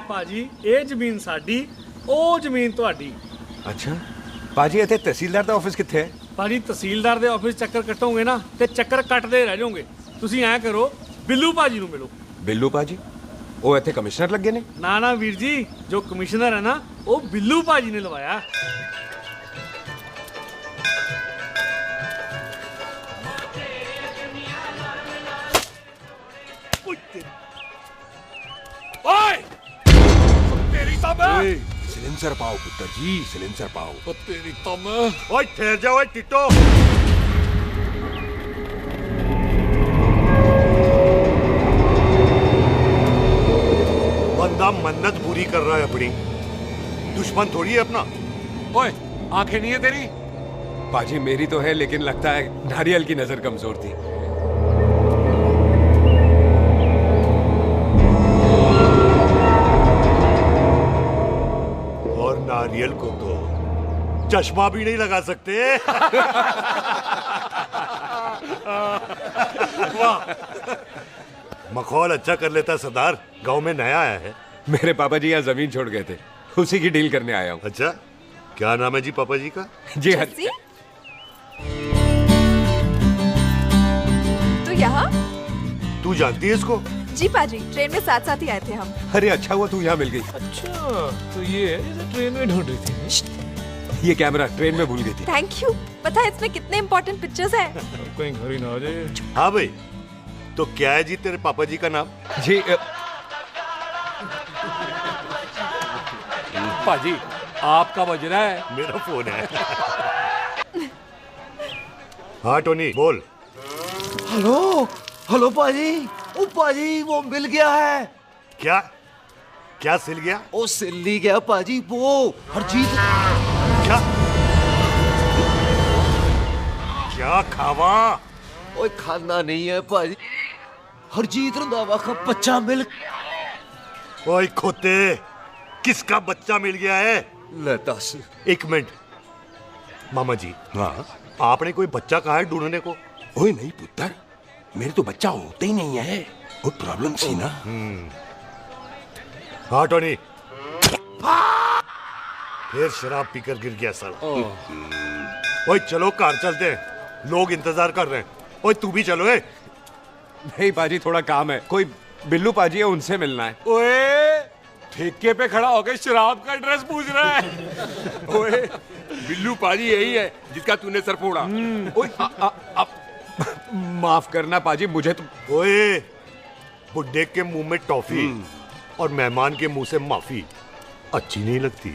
ਭਾਜੀ ਇਹ ਜ਼ਮੀਨ ਸਾਡੀ, ਉਹ ਜ਼ਮੀਨ ਤੁਹਾਡੀ। ਅੱਛਾ ਭਾਜੀ, ਇੱਥੇ ਤਹਿਸੀਲਦਾਰ ਦਾ ਆਫਿਸ ਕਿੱਥੇ ਹੈ? ਭਾਜੀ ਤਹਿਸੀਲਦਾਰ ਦੇ ਆਫਿਸ ਚੱਕਰ ਕੱਟੋਗੇ ਨਾ, ਤੇ ਚੱਕਰ ਕੱਟਦੇ ਰਹਿ ਜਾਓਗੇ। ਤੁਸੀਂ ਐਂ ਕਰੋ, ਬਿੱਲੂ ਭਾਜੀ ਨੂੰ ਮਿਲੋ। ਬਿੱਲੂ ਭਾਜੀ? वो इतने कमिश्नर लग गए ने? ना वीर जी, जो कमिश्नर है ना वो बिल्लू पाजी ने लवाया। सिलेंसर पाओ पुत्र जी, सिलेंसर पाओ। तेरी तम। ओए ठहर जाओ टिट्टो। बंदा मन्नत पूरी कर रहा है अपनी, दुश्मन थोड़ी है अपना। ओए आंखें नहीं है तेरी? पाजी मेरी तो है, लेकिन लगता है नारियल की नजर कमजोर थी। नारियल को तो चश्मा भी नहीं लगा सकते। वाह, मखौल अच्छा कर लेता सरदार। गांव में नया आया है। मेरे पापा जी यहाँ जमीन छोड़ गए थे, उसी की डील करने आया हूँ। अच्छा, क्या नाम है जी पापा जी का? जी हाँ। तो यहाँ तू जानती है इसको? जी पाजी, ट्रेन में साथ साथ ही आए थे हम। अरे अच्छा हुआ तू यहाँ मिल गई। अच्छा, तो ये है जिसे ट्रेन में ढूंढ रही थी। ये कैमरा ट्रेन में भूल गई थी। Thank you. पता है इसमें कितने इम्पोर्टेंट पिक्चर्स हैं। कहीं घर ही ना आ जाए। हाँ भाई, तो क्या है जी तेरे पापा जी का नाम? जी पाजी आपका बज रहा है। मेरा फोन है। हाँ टोनी बोल। हेलो हेलो पाजी। ओ पाजी वो मिल गया है। क्या क्या सिल गया? ओ सिल्ली गया पाजी, वो हरजीत। क्या क्या खावा? ओए खाना नहीं है पाजी, हरजीत रंधावा का बच्चा मिल। ओए खोते, किसका बच्चा मिल गया है? ले दस। एक मिनट मामा जी। हाँ आपने कोई बच्चा कहा है ढूंढने को? ओए नहीं पुत्र, मेरे तो बच्चा होता ही नहीं है, वो प्रॉब्लम थी ना। हाँ टोनी, फिर शराब पीकर गिर गया साला। ओए चलो कार चलते हैं, लोग इंतजार कर रहे हैं। ओए तू भी चलो। नहीं पाजी, थोड़ा काम है, कोई बिल्लू पाजी है, उनसे मिलना है। ओए ठेके पे खड़ा होकर शराब का एड्रेस पूछ रहा है। ओए बिल्लू पाजी यही है जिसका तूने सर फोड़ा। ओए माफ करना पाजी, मुझे तो। ओए बुड्ढे के मुंह में टॉफी और मेहमान के मुंह से माफी अच्छी नहीं लगती।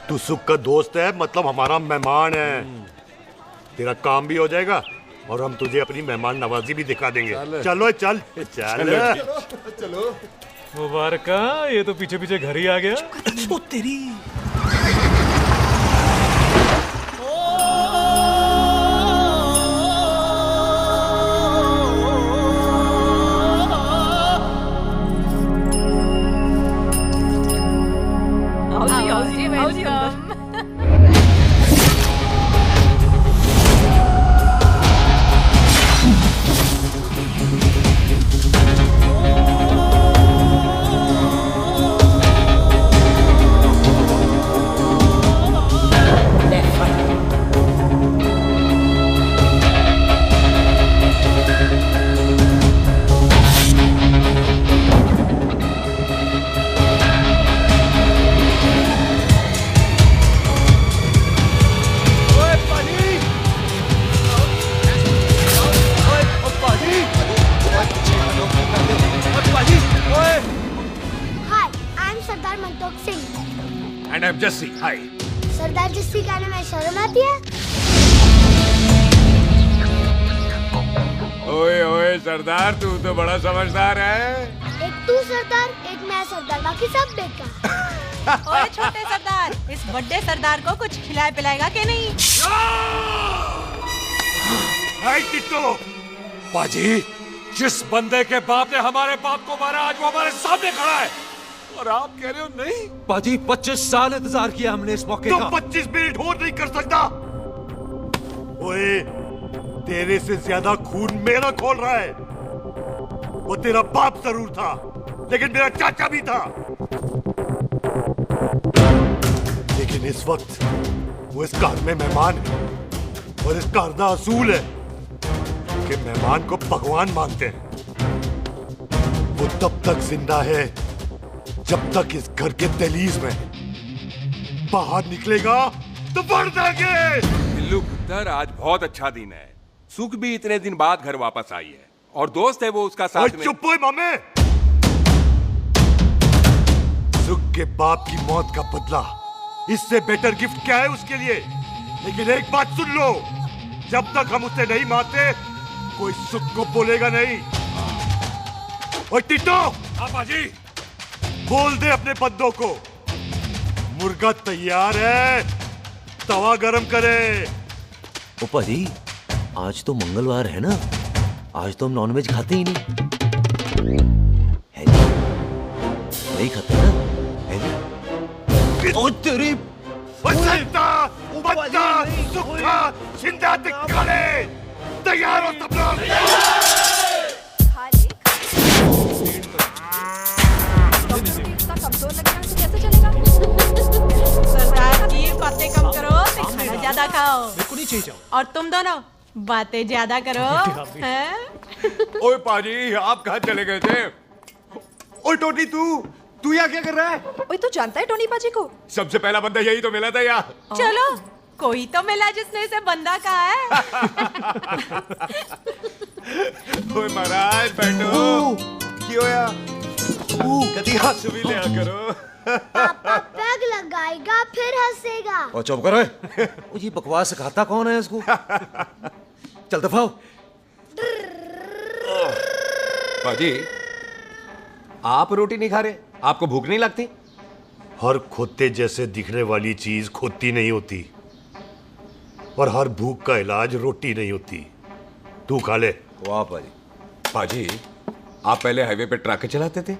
तू सुख का दोस्त है, मतलब हमारा मेहमान है। तेरा काम भी हो जाएगा और हम तुझे अपनी मेहमान नवाजी भी दिखा देंगे। चलो चल चल चलो। मुबारक, ये तो पीछे पीछे घर ही आ गया। तेरी And I'm Jesse. Hi. सरदार जस्सी कहने में शर्म आती है? ओए ओए सरदार, तू तो बड़ा समझदार है। एक तू सरदार, एक मैं सरदार, बाकी सब बेकार। ओए छोटे सरदार, इस बड़े सरदार को कुछ खिलाए पिलाएगा कि नहीं? हाय टिट्टो। पाजी, जिस बंदे के बाप ने हमारे बाप को मारा, आज वो हमारे सामने खड़ा है और आप कह रहे हो नहीं? पाजी 25 साल इंतजार किया हमने इस मौके का। 25 मिनट और नहीं कर सकता। ओए तेरे से ज्यादा खून मेरा खोल रहा है। वो तेरा बाप जरूर था, लेकिन मेरा चाचा भी था। लेकिन इस वक्त वो इस घर में मेहमान है और इस घर का असूल है कि मेहमान को भगवान मानते हैं। वो तब तक जिंदा है जब तक इस घर के दहलीज में बाहर निकलेगा तो बढ़ देंगे। बिल्लू पुत्र, आज बहुत अच्छा दिन है। सुख भी इतने दिन बाद घर वापस आई है और दोस्त है वो उसका साथ में। चुप हो मामे। सुख के बाप की मौत का बदला, इससे बेटर गिफ्ट क्या है उसके लिए? लेकिन एक बात सुन लो, जब तक हम उसे नहीं मारते कोई सुख को बोलेगा नहीं। ओए टिट्टो, बाजी बोल दे अपने बंदों को मुर्गा तैयार है, तवा गरम करे। ओपा जी, आज तो मंगलवार है ना, आज तो हम नॉनवेज खाते ही नहीं है जी, नहीं खाते ना है जी। ओ तेरी तैयार हो सब लोग। कमजोर लगना तो कैसे चलेगा? सरदार जी बातें कम करो, खाना ज्यादा खाओ। मेरे को नहीं चाहिए। और तुम दोनों बातें ज्यादा करो। हैं? ओए पाजी, आप कहाँ चले गए थे? ओए टोनी, तू यहाँ क्या कर रहा है? ओए तू जानता है टोनी पाजी को? सबसे पहला बंदा यही तो मिला था यार। चलो, कोई तो मिला जिसने इसे बंदा कहा है। ओए महाराज बैठो। क्यों यार? कभी हाथ भी ले करो। पापा पैग लगाएगा फिर हंसेगा। और चुप करो। ये बकवास सिखाता कौन है इसको? चल दफाओ। पाजी, आप रोटी नहीं खा रहे? आपको भूख नहीं लगती? हर खोते जैसे दिखने वाली चीज खोती नहीं होती और हर भूख का इलाज रोटी नहीं होती। तू खा ले। वाह पाजी। पाजी, आप पहले हाईवे पे ट्रक चलाते थे?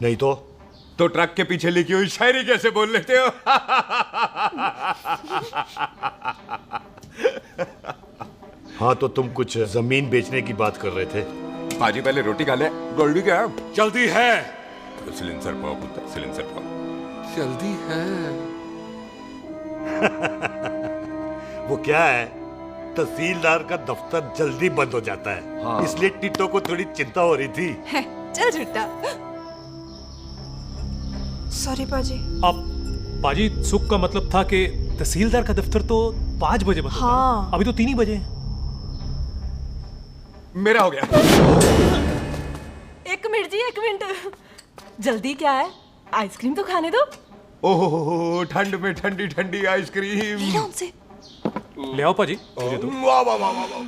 नहीं तो ट्रक के पीछे लिखी हुई शायरी कैसे बोल लेते हो? हाँ, तो तुम कुछ जमीन बेचने की बात कर रहे थे। पाजी पहले रोटी खा ले। गोल्डी क्या? जल्दी है। सिलेंसर पाओ पुत्र, सिलेंसर पाओ। जल्दी है। वो क्या है, तहसीलदार का दफ्तर जल्दी बंद हो जाता है। हाँ। इसलिए टिट्टो को थोड़ी चिंता हो रही थी। चल झुट्टा। सॉरी पाजी। अब पाजी, सुख का मतलब था कि तहसीलदार का दफ्तर तो 5 बजे बंद होता है। हाँ। अभी तो 3 ही बजे। मेरा हो गया। एक मिनट जी, एक मिनट। जल्दी क्या है? आइसक्रीम तो खाने दो। ओह, ठंड में ठंडी ठंडी आइसक्रीम। ले आओ पाजी। वाह वाह वाह वाह।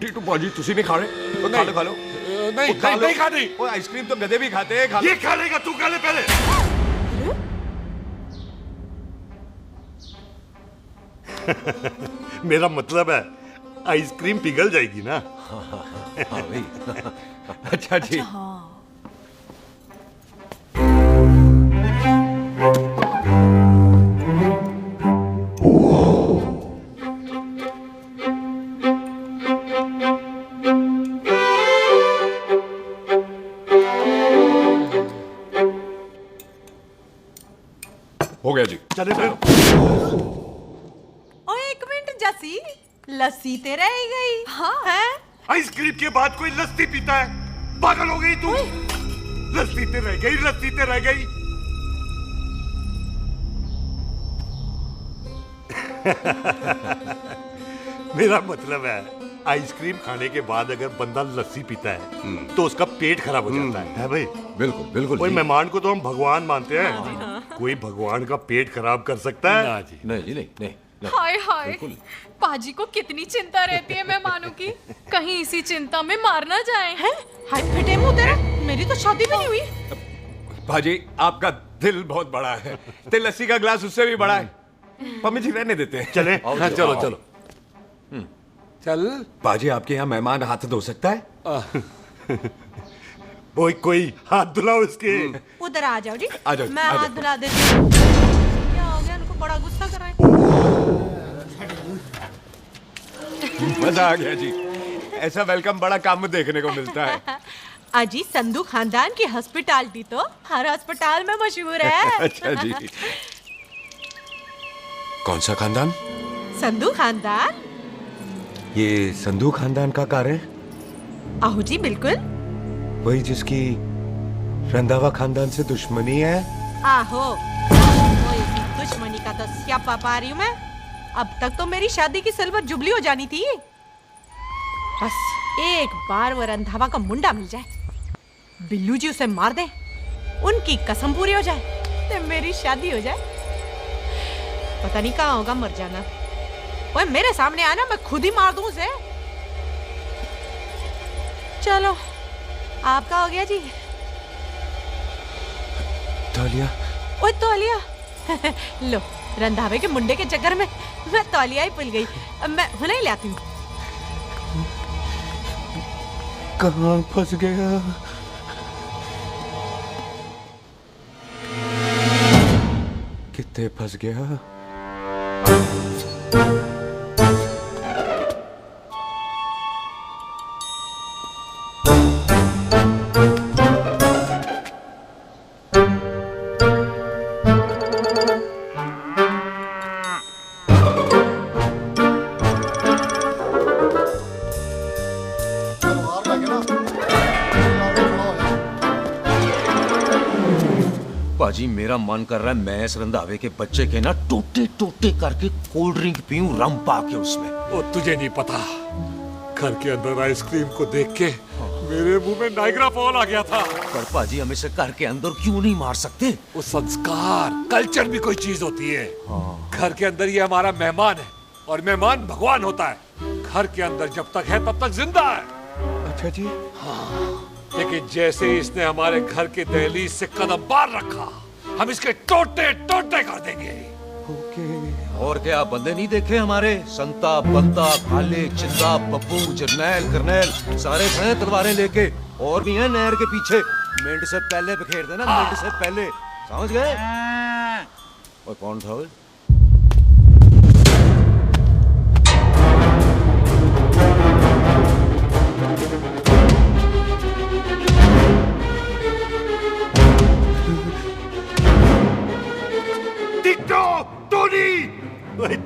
टिट्टू पाजी, तुसी नहीं खा रहे? खा लो खा लो। नहीं खानी। वो आइसक्रीम तो गधे भी खाते हैं। ये खा लेगा, तू खा ले पहले। मेरा मतलब है आइसक्रीम पिघल जाएगी ना। हाँ भाई। अच्छा जी। हो गया जी। चले फिर। ओ एक मिनट जसी, लस्सी ते रह गई। हाँ है? आइसक्रीम के बाद कोई लस्सी पीता है? पागल हो गई तू? लस्सी ते रह गई, लस्सी ते रह गई। मेरा मतलब है आइसक्रीम खाने के बाद अगर बंदा लस्सी पीता है तो उसका पेट खराब हो जाता है भाई? बिल्कुल बिल्कुल। कोई मेहमान को तो हम भगवान मानते हैं, कोई भगवान का पेट खराब कर सकता है? नहीं जी, नहीं। हाय हाय, पाजी को कितनी चिंता रहती है मेहमानों की, कहीं इसी चिंता में मार ना जाए। हैं? हाय फिटे मुंह तेरा, मेरी तो शादी भी नहीं हुई। भाजी, आपका दिल बहुत बड़ा है। ते लस्सी का ग्लास उससे भी बड़ा है। पम्मी जी रहने देते हैं। चले। हाँ, चलो चलो। चल। पाजी, आपके यहाँ मेहमान हाथ धो सकता है? कोई हाथ धुलाओ इसके। उधर आ जाओ जी। आ जाओ, मैं आ हाथ जाओ। धुला देती हूँ। क्या हो गया, उनको बड़ा गुस्सा कर रहे हैं। मजा आ गया जी। ऐसा वेलकम बड़ा काम देखने को मिलता है। अजी, संधू खानदान की हॉस्पिटैलिटी तो हर अस्पताल में मशहूर है। अच्छा जी। कौन सा खानदान? संधू खानदान। ये संधू खानदान का कार है? आहो जी बिल्कुल। वही जिसकी रंधावा खानदान से दुश्मनी है? आहो, वो इसी दुश्मनी का तो स्यापा पा रही हूँ मैं। अब तक तो मेरी शादी की सिल्वर जुबली हो जानी थी। बस एक बार वो रंधावा का मुंडा मिल जाए, बिल्लू जी उसे मार दे, उनकी कसम पूरी हो जाए तो मेरी शादी हो जाए। पता नहीं कहाँ होगा मर जाना। वो मेरे सामने आना, मैं खुद ही मार दूं उसे। चलो आपका हो गया जी। तौलिया। ओए तौलिया। लो, रंधावे के मुंडे के चक्कर में मैं तौलिया ही भूल गई। मैं हुने ही लाती हूँ। कहाँ फंस गया? कितने फंस गया? पाजी मेरा मन कर रहा है मैं इस रंधावे के बच्चे के ना टोटे टोटे करके कोल्ड ड्रिंक पीऊं, रम पा के उसमें। वो तुझे नहीं पता, घर के अंदर आइसक्रीम को देख के मेरे मुंह में नाइग्रा फॉल आ गया था। पर पाजी हम इसे घर के अंदर क्यों नहीं मार सकते? वो संस्कार कल्चर भी कोई चीज होती है। घर के अंदर ये हमारा मेहमान है और मेहमान भगवान होता है। घर के अंदर जब तक है तब तक जिंदा है। अच्छा जी। हाँ, लेकिन जैसे ही इसने हमारे घर के दहलीज से कदम बाहर रखा, हम इसके टोटे टोटे कर देंगे। और क्या बंदे नहीं देखे हमारे? संता, बंता, खाले, चिंदा, बब्बू, जरनैल, करनैल सारे खड़े तलवारें लेके। और भी हैं नहर के पीछे। मिनट से पहले बिखेर देना, मिनट से पहले। समझ गए? और कौन था वो?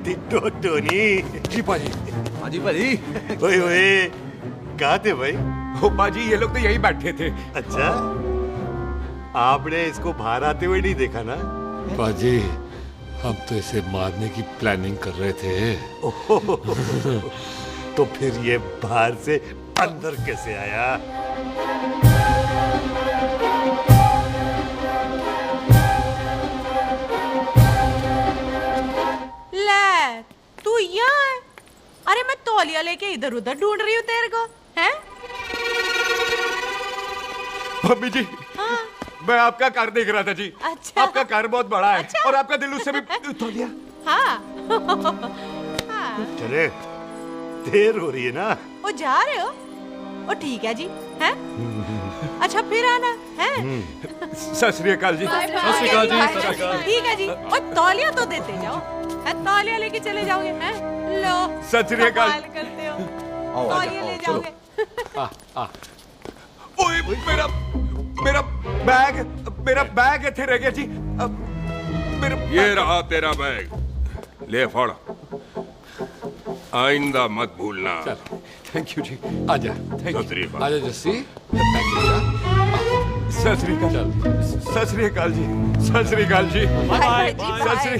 Ditto Tony. जी पाजी। हाँ जी पाजी। ओए ओए, कहाँ थे भाई? ओ पाजी, ये लोग तो यही बैठे थे। अच्छा, आपने इसको बाहर आते हुए नहीं देखा ना? पाजी, हम तो इसे मारने की प्लानिंग कर रहे थे। तो फिर ये बाहर से अंदर कैसे आया? ले, तू यहाँ है? अरे मैं तौलिया लेके इधर उधर ढूंढ रही हूँ तेरे को, हैं? मम्मी जी, हाँ? मैं आपका कार देख रहा था जी। अच्छा। आपका कार बहुत बड़ा है। अच्छा? और आपका दिल उससे भी तौलिया। हाँ। चले, देर हो रही है ना? ओ जा रहे हो? ओ ठीक है जी, हैं? अच्छा फिर आना, हैं? सत श्री अकाल जी। सत श्री अकाल जी, सत श्री अकाल। ठीक है जी। और तौलिया तो देते जाओ, है? तौलिया लेके चले जाओगे, हैं? लो। सत श्री अकाल। कमाल करते हो। तौलिया ले जाओगे। ओए मेरा बैग इथे रह गया जी। ये रहा तेरा बैग, ले फड़। आइंदा मत भूलना। थैंक यू जी। आजा। आजा जस्सी। सत श्री अकाल। सत श्री अकाल जी। सत श्री अकाल जी। बाय सत श्री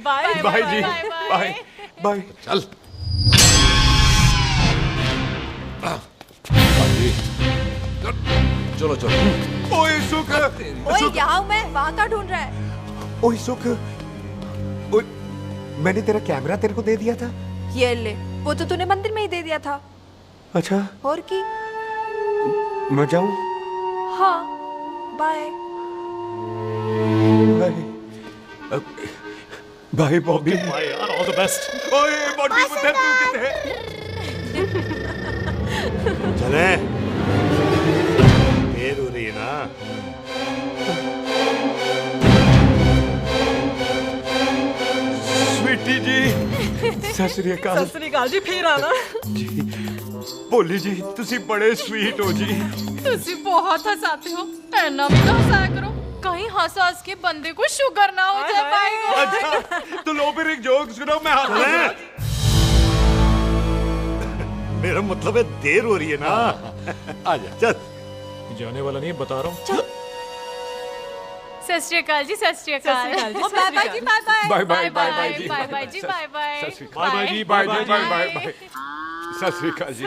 बाय बाय जी। Bye bye. चल। चलो चलो। ओए सुख। ओए यहाँ हूँ मैं, वहाँ का ढूंढ रहा है? ओए सुख, मैंने तेरा कैमरा तेरे को दे दिया था। ये ले, वो तो तूने मंदिर में ही दे दिया था। अच्छा। और की? मैं जाऊं? हाँ, बाय। बाय बॉबी। बाय यार, ऑल द बेस्ट। ओए बॉबी पुत्र तू किथे है? चले, देर हो रही है ना? स्वीटी जी, सत श्री अकाल। सत श्री अकाल जी, फिर आना जी। भोली जी, तुसी बड़े स्वीट हो जी। तुसी बहुत हंसाते हो, ऐना भी ना हंसाया करो, कहीं हंस हंस के बंदे को शुगर ना हो जाए भाई को। अच्छा, तो लो फिर एक जोक सुनो, मैं मेरा मतलब है देर हो रही है ना। आजा चल। जाने वाला नहीं बता रहा हूँ। सत श्री अकाल जी, सत श्री अकाल। बाय बाय जी, bye bye. Bye bye bye जी, बाय बाय जी, बाय बाय। बाय बाय जी, bye bye bye bye bye. सत श्री अकाल जी।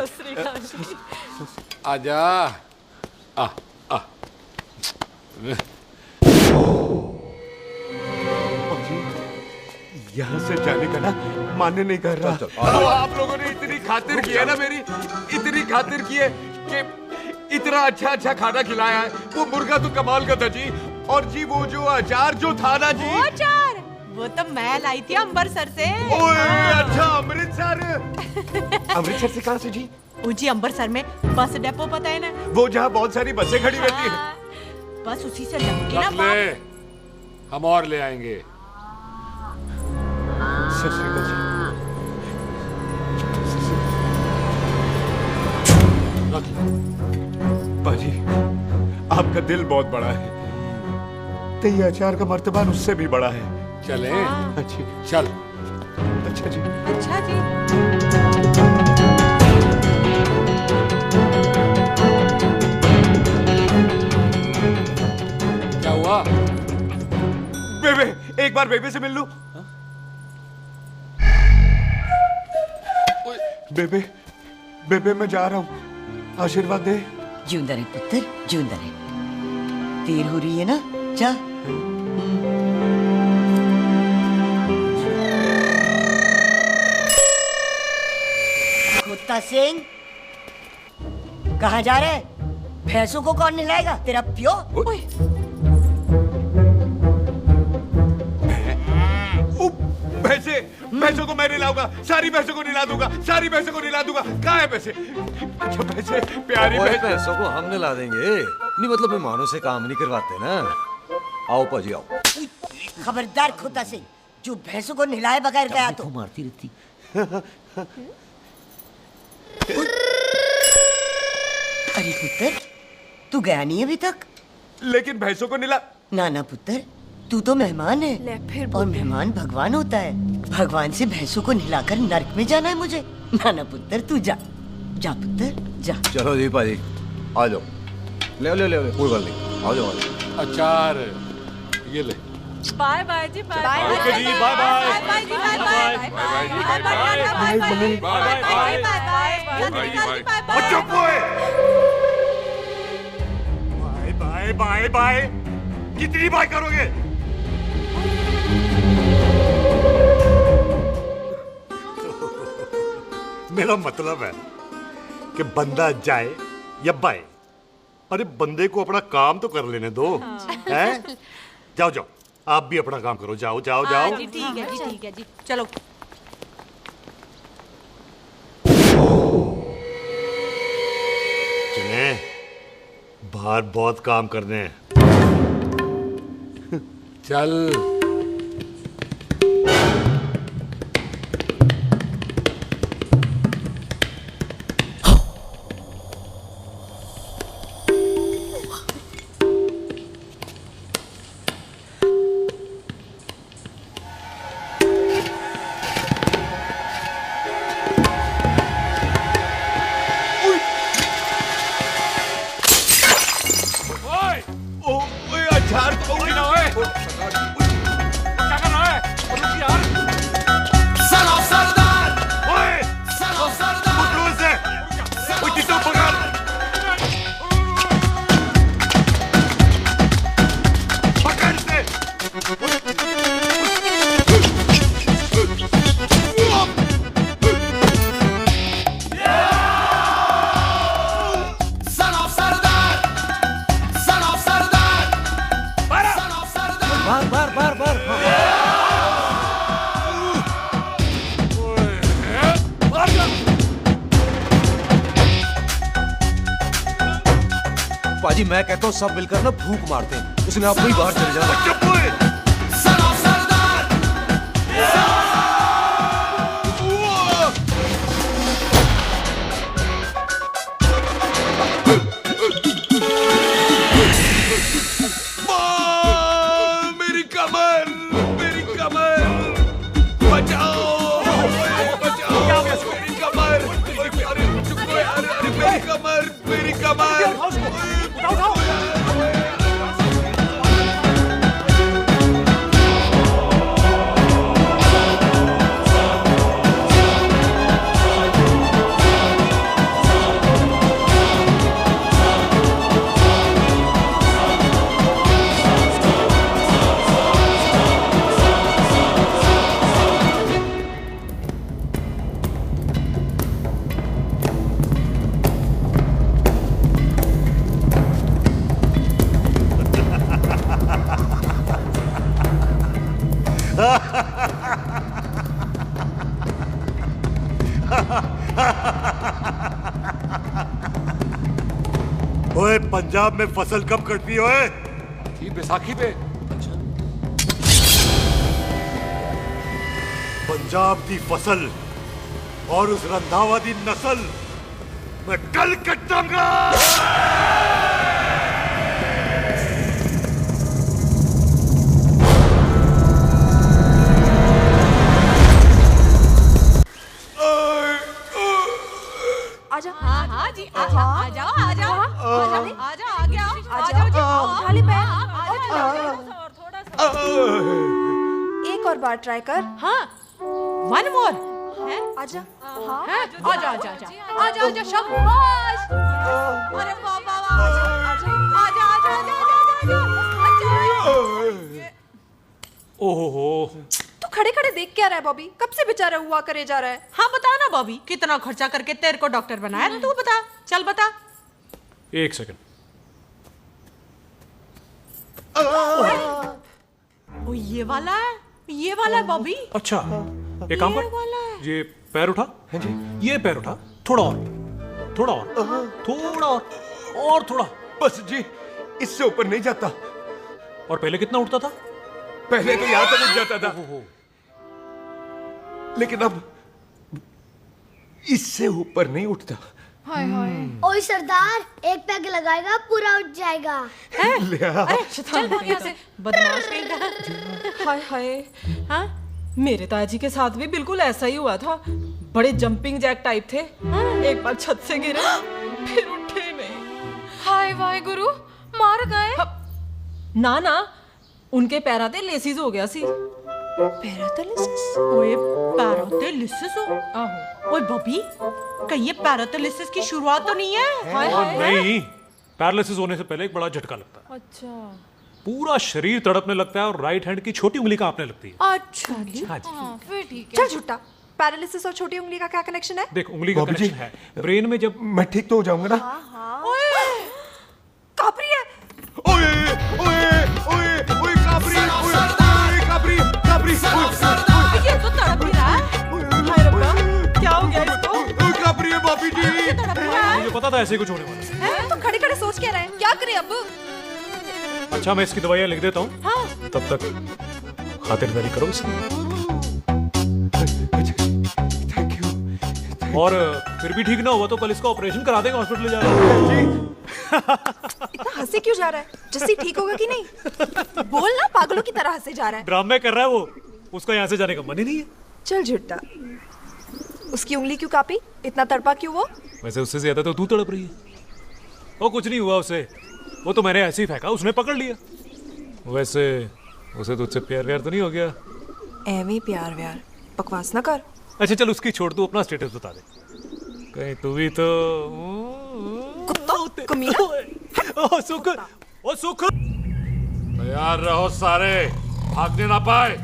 आजा। आ आ यहाँ से जाने का ना मानने नहीं कर रहा। तो आप लोगों ने इतनी खातिर की है ना मेरी, इतनी खातिर की है कि इतना अच्छा अच्छा खाना खिलाया है। वो मुर्गा तो कमाल का था जी, और जी वो जो अचार जो था ना जी, वो अचार वो तो मैं लाई थी अमृतसर से। ओए अच्छा अमृतसर। अमृतसर से कहाँ से जी? जी अमृतसर में बस डिपो पता है ना, वो जहाँ बहुत सारी बसें खड़ी रहती है। बस उसी से लग के ना रख ले, हम और ले आएंगे। सत श्री अकाल जी। बाजी आपका दिल बहुत बड़ा है, तो ये अचार का मर्तबान उससे भी बड़ा है। चले? अच्छी चल। अच्छा जी। अच्छा जी। क्या हुआ? बेबे, एक बार बेबे से मिल लूं। बेबे, बेबे मैं जा रहा हूँ, आशीर्वाद दे। जिंदा रहे पुत्र, जिंदा रहे। देर हो रही है ना, जा। कुत्ता सिंह, कहाँ जा रहे? भैंसों को कौन नहलाएगा? तेरा प्यो? भैंसों को मैं नहलाऊंगा, सारी भैंसों को नहला दूंगा, सारी भैंसों को नहला दूंगा। कहाँ है पैसे? अच्छा पैसे, प्यारी भैंसों को हम नहला देंगे। नहीं मतलब मेहमानों से काम नहीं करवाते ना। आओ पाजी आओ। खबरदार कुत्ता सिंह, जो भैंसों को नहलाए बगैर गया तो मारती रहती। अरे पुत्र, तू गया नहीं अभी तक? लेकिन भैंसों को नहला। ना ना पुत्र, तू तो मेहमान है। ले फिर और मेहमान भगवान होता है। भगवान से भैंसों को नहलाकर नरक में जाना है मुझे। ना ना पुत्र, तू जा, जा पुत्र जा। चलो जी पाजी, आ जाओ। ले ले ले, कोई बात नहीं, आ जाओ। अचार ये ले। बाय बाय जी, बाय बाय। ओके जी, बाय बाय। बाय बाय जी, बाय बाय। बाय बाय जी, bye bye. Bye bye bye bye. चुप हुए। Bye bye bye bye. कितनी बाय करोगे? मेरा मतलब है कि बंदा जाए या बाय, अरे बंदे को अपना काम तो कर लेने दो। हैं? जाओ जाओ, आप भी अपना काम करो। जाओ जाओ जाओ। जी ठीक है जी, ठीक है जी, चलो। चले, बाहर बहुत काम करने हैं। चल। पाजी मैं कहता हूँ सब मिलकर ना भूख मारते हैं, उसने आप ही बाहर चले जाना। मेरी कमर, मेरी कमर, बचाओ, बचाओ, मेरी कमर। कमर। उठाओ उठाओ। ओए पंजाब में फसल कब कटती है ओए? ये बैसाखी पे। पंजाब की फसल और उस रंधावा दी नस्ल मैं कल कटांगा। आजा। हाँ हाँ जी आजा आजा आजा आजा आजा आ गया आजा जी उठा ले पैर एक और बार ट्राई कर। हाँ वन मोर है आजा। हाँ आजा आजा आजा आजा आजा शाबाश अरे वाह वाह वाह आजा आजा आजा आजा आजा ओहो तू खड़े खड़े देख क्या रहा है बॉबी? कब से बेचारा हुआ करे जा रहा है? हाँ बता ना बॉबी, कितना खर्चा करके तेरे को डॉक्टर बनाया तू बता, चल बता। एक सेकंड। ओ ये वाला है बॉबी। अच्छा एक काम कर, ये पैर उठा। हाँ जी। ये पैर उठा, थोड़ा और थोड़ा और थोड़ा और थोड़ा। बस जी, इससे ऊपर नहीं जाता। और पहले कितना उठता था? पहले तो यहां तक उठ जाता था, लेकिन अब इससे ऊपर नहीं उठता। हाय हाय। ओए सरदार, एक पैग लगाएगा पूरा उठ जाएगा। चल यहाँ से बदमाश कहीं। हाय हाय। हाँ मेरे ताजी के साथ भी बिल्कुल ऐसा ही हुआ था। बड़े जंपिंग जैक टाइप थे। एक बार छत से गिरे फिर उठे नहीं। हाय वाहे गुरु, मार गए? ना ना, उनके पैरा ते लेसिस हो गया सी। पैरालिसिस? ओए पैरालिसिस हो? आहो। ओए बॉबी, कहीं ये पैरालिसिस की शुरुआत तो नहीं है? हाय हाय। नहीं, पैरालिसिस होने से पहले एक बड़ा झटका लगता है। अच्छा। पूरा शरीर तड़पने लगता है और राइट हैंड की छोटी उंगली कांपने लगती है। अच्छा जी। हाँ जी। फिर ठीक है। चल झूठा, पैरालिसिस और छोटी उंगली का क्या कनेक्शन है? देख उंगली का कनेक्शन है ब्रेन में। जब मैं ठीक तो हो जाऊंगा ना? ओए कापरी है। ओए ओए ओए ओए कापरी, ओए कापरी कापरी। ये तो तड़प ही रहा है। हाय रब्बा, क्या हो गया इसको? ओए कापरी है भाभी जी। मुझे पता था ऐसे ही कुछ होने वाला है। तो खड़े खड़े सोच क्या रहे हैं? क्या करें अब? अच्छा मैं इसकी दवाइयाँ लिख देता हूँ। हाँ। तब तक खातिरदारी करो इसकी। Thank you. और फिर भी ठीक ना हुआ तो कल इसका ऑपरेशन करा देंगे हॉस्पिटल ले जाकर। इतना हंसे क्यों जा रहा है? जस्सी ठीक होगा कि नहीं? बोल ना, पागलों की तरह हंसे जा रहा है। ड्रामे कर रहा है वो, उसका यहाँ से जाने का मन ही नहीं है। चल झुट्टा, उसकी उंगली क्यों कापी? इतना तड़पा क्यों वो? वैसे उससे ज्यादा तो तू तड़प रही है। वो कुछ नहीं हुआ उसे, वो तो मैंने ऐसे ही फेंका, उसने पकड़ लिया। वैसे उसे तुझसे प्यार व्यार तो नहीं हो गया? एਵੇਂ प्यार व्यार बकवास ना कर। अच्छा चल उसकी छोड़, तू अपना स्टेटस बता दे। कहीं तू भी तो कमीना। ओ सुख, ओ सुख। तैयार रहो सारे, भागने ना पाए।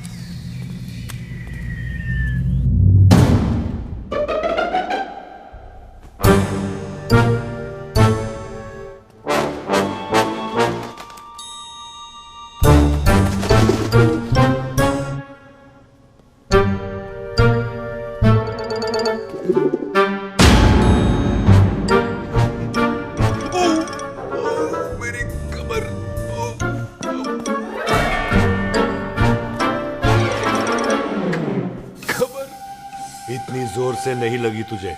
इतनी जोर से नहीं लगी तुझे,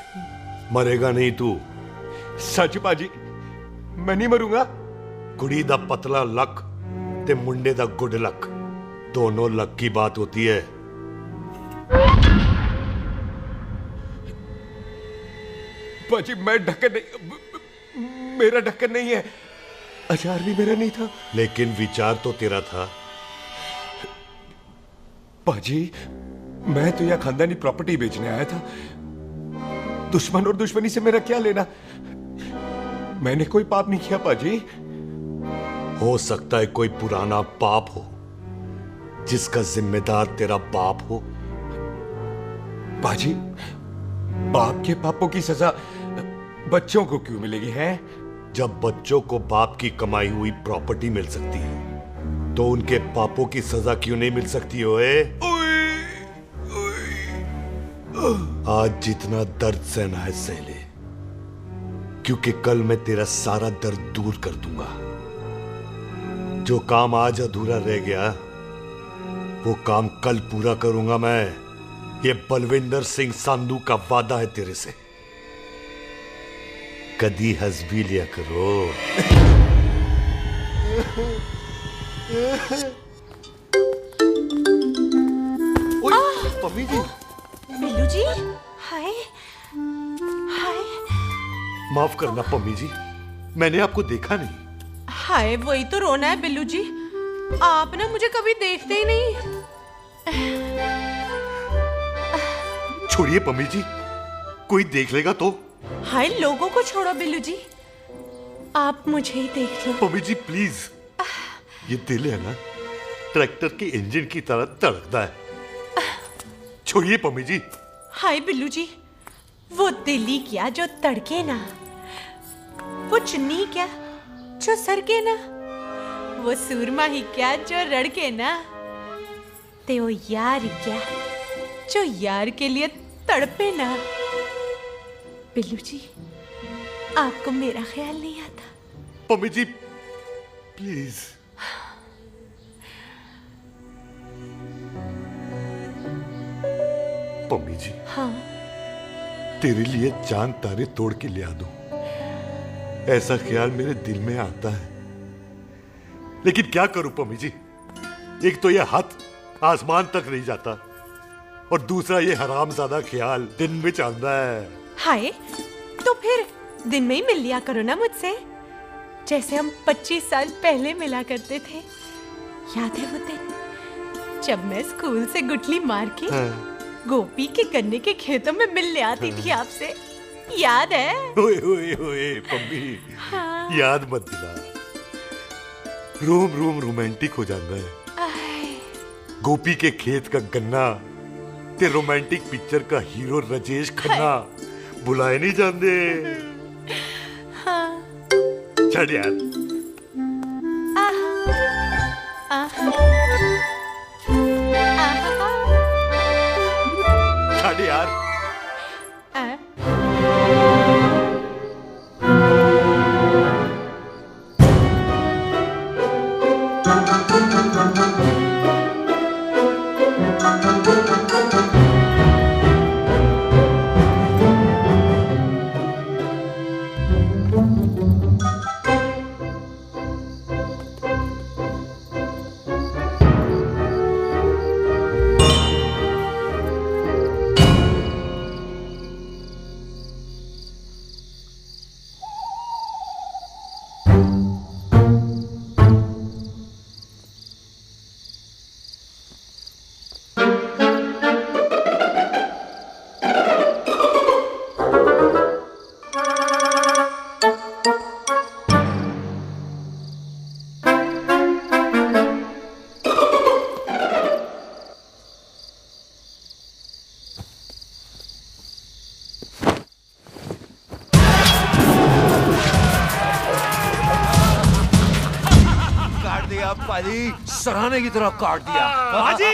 मरेगा नहीं तू। सच पाजी, मैं नहीं मरूंगा। कुड़ी दा पतला लक ते मुंडे दा गुड लक, दोनों लक की बात होती है। पाजी मैं ढके नहीं, मेरा ढक्कन नहीं है, अचार भी मेरा नहीं था। लेकिन विचार तो तेरा था। पाजी, मैं तो यह खानदानी प्रॉपर्टी बेचने आया था। दुश्मन और दुश्मनी से मेरा क्या लेना? मैंने कोई पाप नहीं किया पाजी। हो सकता है कोई पुराना पाप हो जिसका जिम्मेदार तेरा बाप हो। पाजी, बाप के पापों की सजा बच्चों को क्यों मिलेगी है? जब बच्चों को बाप की कमाई हुई प्रॉपर्टी मिल सकती है तो उनके पापों की सजा क्यों नहीं मिल सकती? ओए आज जितना दर्द सहना है सह ले, क्योंकि कल मैं तेरा सारा दर्द दूर कर दूंगा। जो काम आज अधूरा रह गया वो काम कल पूरा करूंगा मैं। ये बलविंदर सिंह संधू का वादा है तेरे से। कदी हंस भी लिया करो। पम्मी जी। बिल्लू जी, हाय हाय। माफ करना पम्मी जी, मैंने आपको देखा नहीं। हाय, वही तो रोना है बिल्लू जी, आप ना मुझे कभी देखते ही नहीं। छोड़िए पम्मी जी, कोई देख लेगा तो। हाय, लोगों को छोड़ो बिल्लू जी, आप मुझे ही देख लो। पम्मी जी प्लीज, ये दिल है ना, ट्रैक्टर के इंजन की तरह धड़कता है। छोड़िए पम्मी जी। हाय बिल्लू जी, वो दिल ही क्या जो तड़के ना, वो चुन्नी क्या जो सरके ना, वो सूरमा ही क्या जो रड़के ना, ते वो यार ही क्या जो यार के लिए तड़पे ना। बिल्लू जी, आपको मेरा ख्याल नहीं आता? पम्मी जी प्लीज। पम्मी जी, हाँ, तेरे लिए चांद तारे तोड़ के ले आ दूं, ऐसा ख्याल मेरे दिल में आता है। लेकिन क्या करूं पम्मी जी, एक तो यह हाथ आसमान तक नहीं जाता और दूसरा ये हरामजादा ख्याल दिन में चांदा है। हाय, तो फिर दिन में ही मिल लिया करो ना मुझसे, जैसे हम 25 साल पहले मिला करते थे। याद है वो दिन जब मैं स्कूल से गुटली मार के गोपी के गन्ने के खेतों में मिलने आती थी आपसे? याद है? ओए ओए ओए पम्मी, हाँ। याद मत दिला, रोम रोम रोमांटिक हो जाता है। गोपी के खेत का गन्ना ते रोमांटिक पिक्चर का हीरो राजेश खन्ना बुलाए नहीं जाते। हाँ। छड़ यार। छड़ यार। सराहने की तरह काट दिया। बाजी,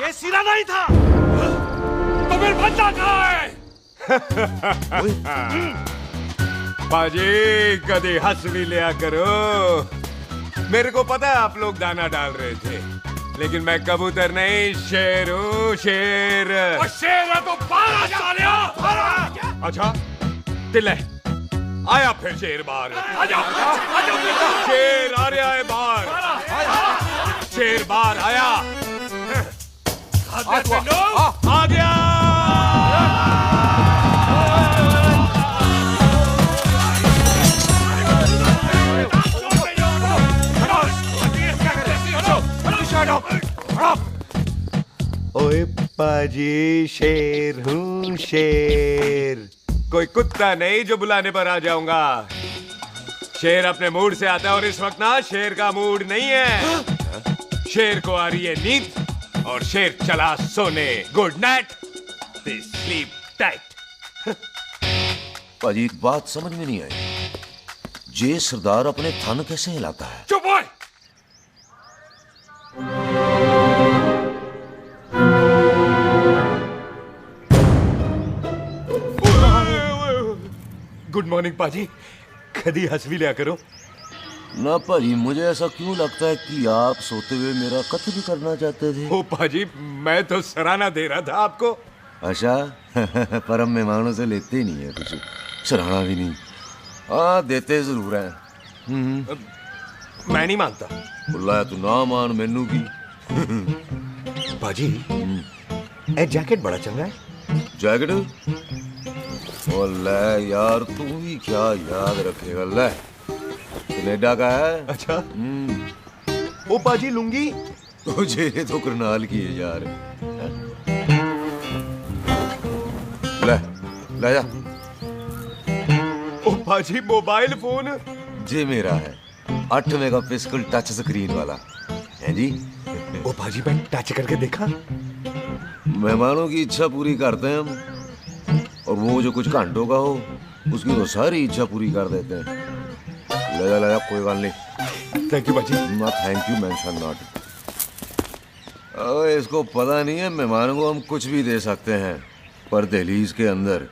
ये सिरा नहीं था। तो फिर बंदा कहाँ है? बाजी, कभी हंस भी लिया करो। मेरे को पता है आप लोग दाना डाल रहे थे, लेकिन मैं कबूतर नहीं, शेर हूँ, शेर। और शेर है तो 12 सालिया। अच्छा, तिले आया फिर शेर बाहर। शेर आ रहा है बाहर। शेर बाहर आया। आ गया। ओए पाजी शेर हूँ शेर, कोई कुत्ता नहीं जो बुलाने पर आ जाऊंगा। शेर अपने मूड से आता है और इस वक्त ना शेर का मूड नहीं है। शेर को आ रही है नींद और शेर चला सोने। Good night, sleep tight. पाजी एक बात समझ में नहीं आई, जे सरदार अपने थन कैसे हिलाता है? चुप हो। गुड मॉर्निंग पाजी, कभी हंस भी लिया करो ना। पाजी मुझे ऐसा क्यों लगता है कि आप सोते हुए मेरा कत्ल भी करना चाहते थे? ओ पाजी, मैं तो सराहना दे रहा था आपको। अच्छा पर हम मेहमानों से लेते ही नहीं है कुछ, सराहना भी नहीं। हाँ देते जरूर हैं। मैं नहीं मानता। बुलाया तू ना मान मैनू की। पाजी ए जैकेट बड़ा चंगा है। जैकेट ले यार, तू भी क्या याद रखेगा। ले कनेडा का है। अच्छा। ओ पाजी लुंगी तुझे तो करनाल की है यार। ले ले जा। ओ पाजी मोबाइल फोन जे मेरा है, 8 मेगापिक्सल टच स्क्रीन वाला है जी। ओ पाजी मैं टच करके देखा। मेहमानों की इच्छा पूरी करते हैं हम, और वो जो कुछ घंटों का हो उसकी तो सारी इच्छा पूरी कर देते हैं। ले जा कोई बात नहीं। थैंक यू बाजी। ना थैंक यू मेंशन नॉट। इसको पता नहीं है मेहमानों को हम कुछ भी दे सकते हैं, पर दहलीज के अंदर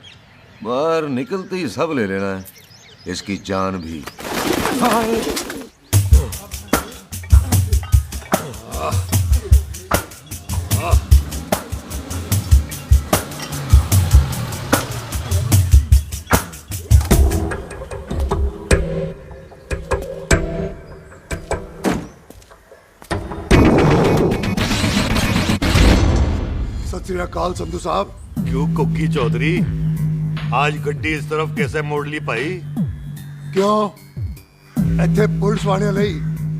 बाहर निकलते ही सब ले लेना है, इसकी जान भी। सत श्री अकाल संधू साहब। क्यों कुक्की चौधरी, आज गड्डी इस तरफ कैसे मोड़ ली भाई? क्यों इतने पुलिस वाले नहीं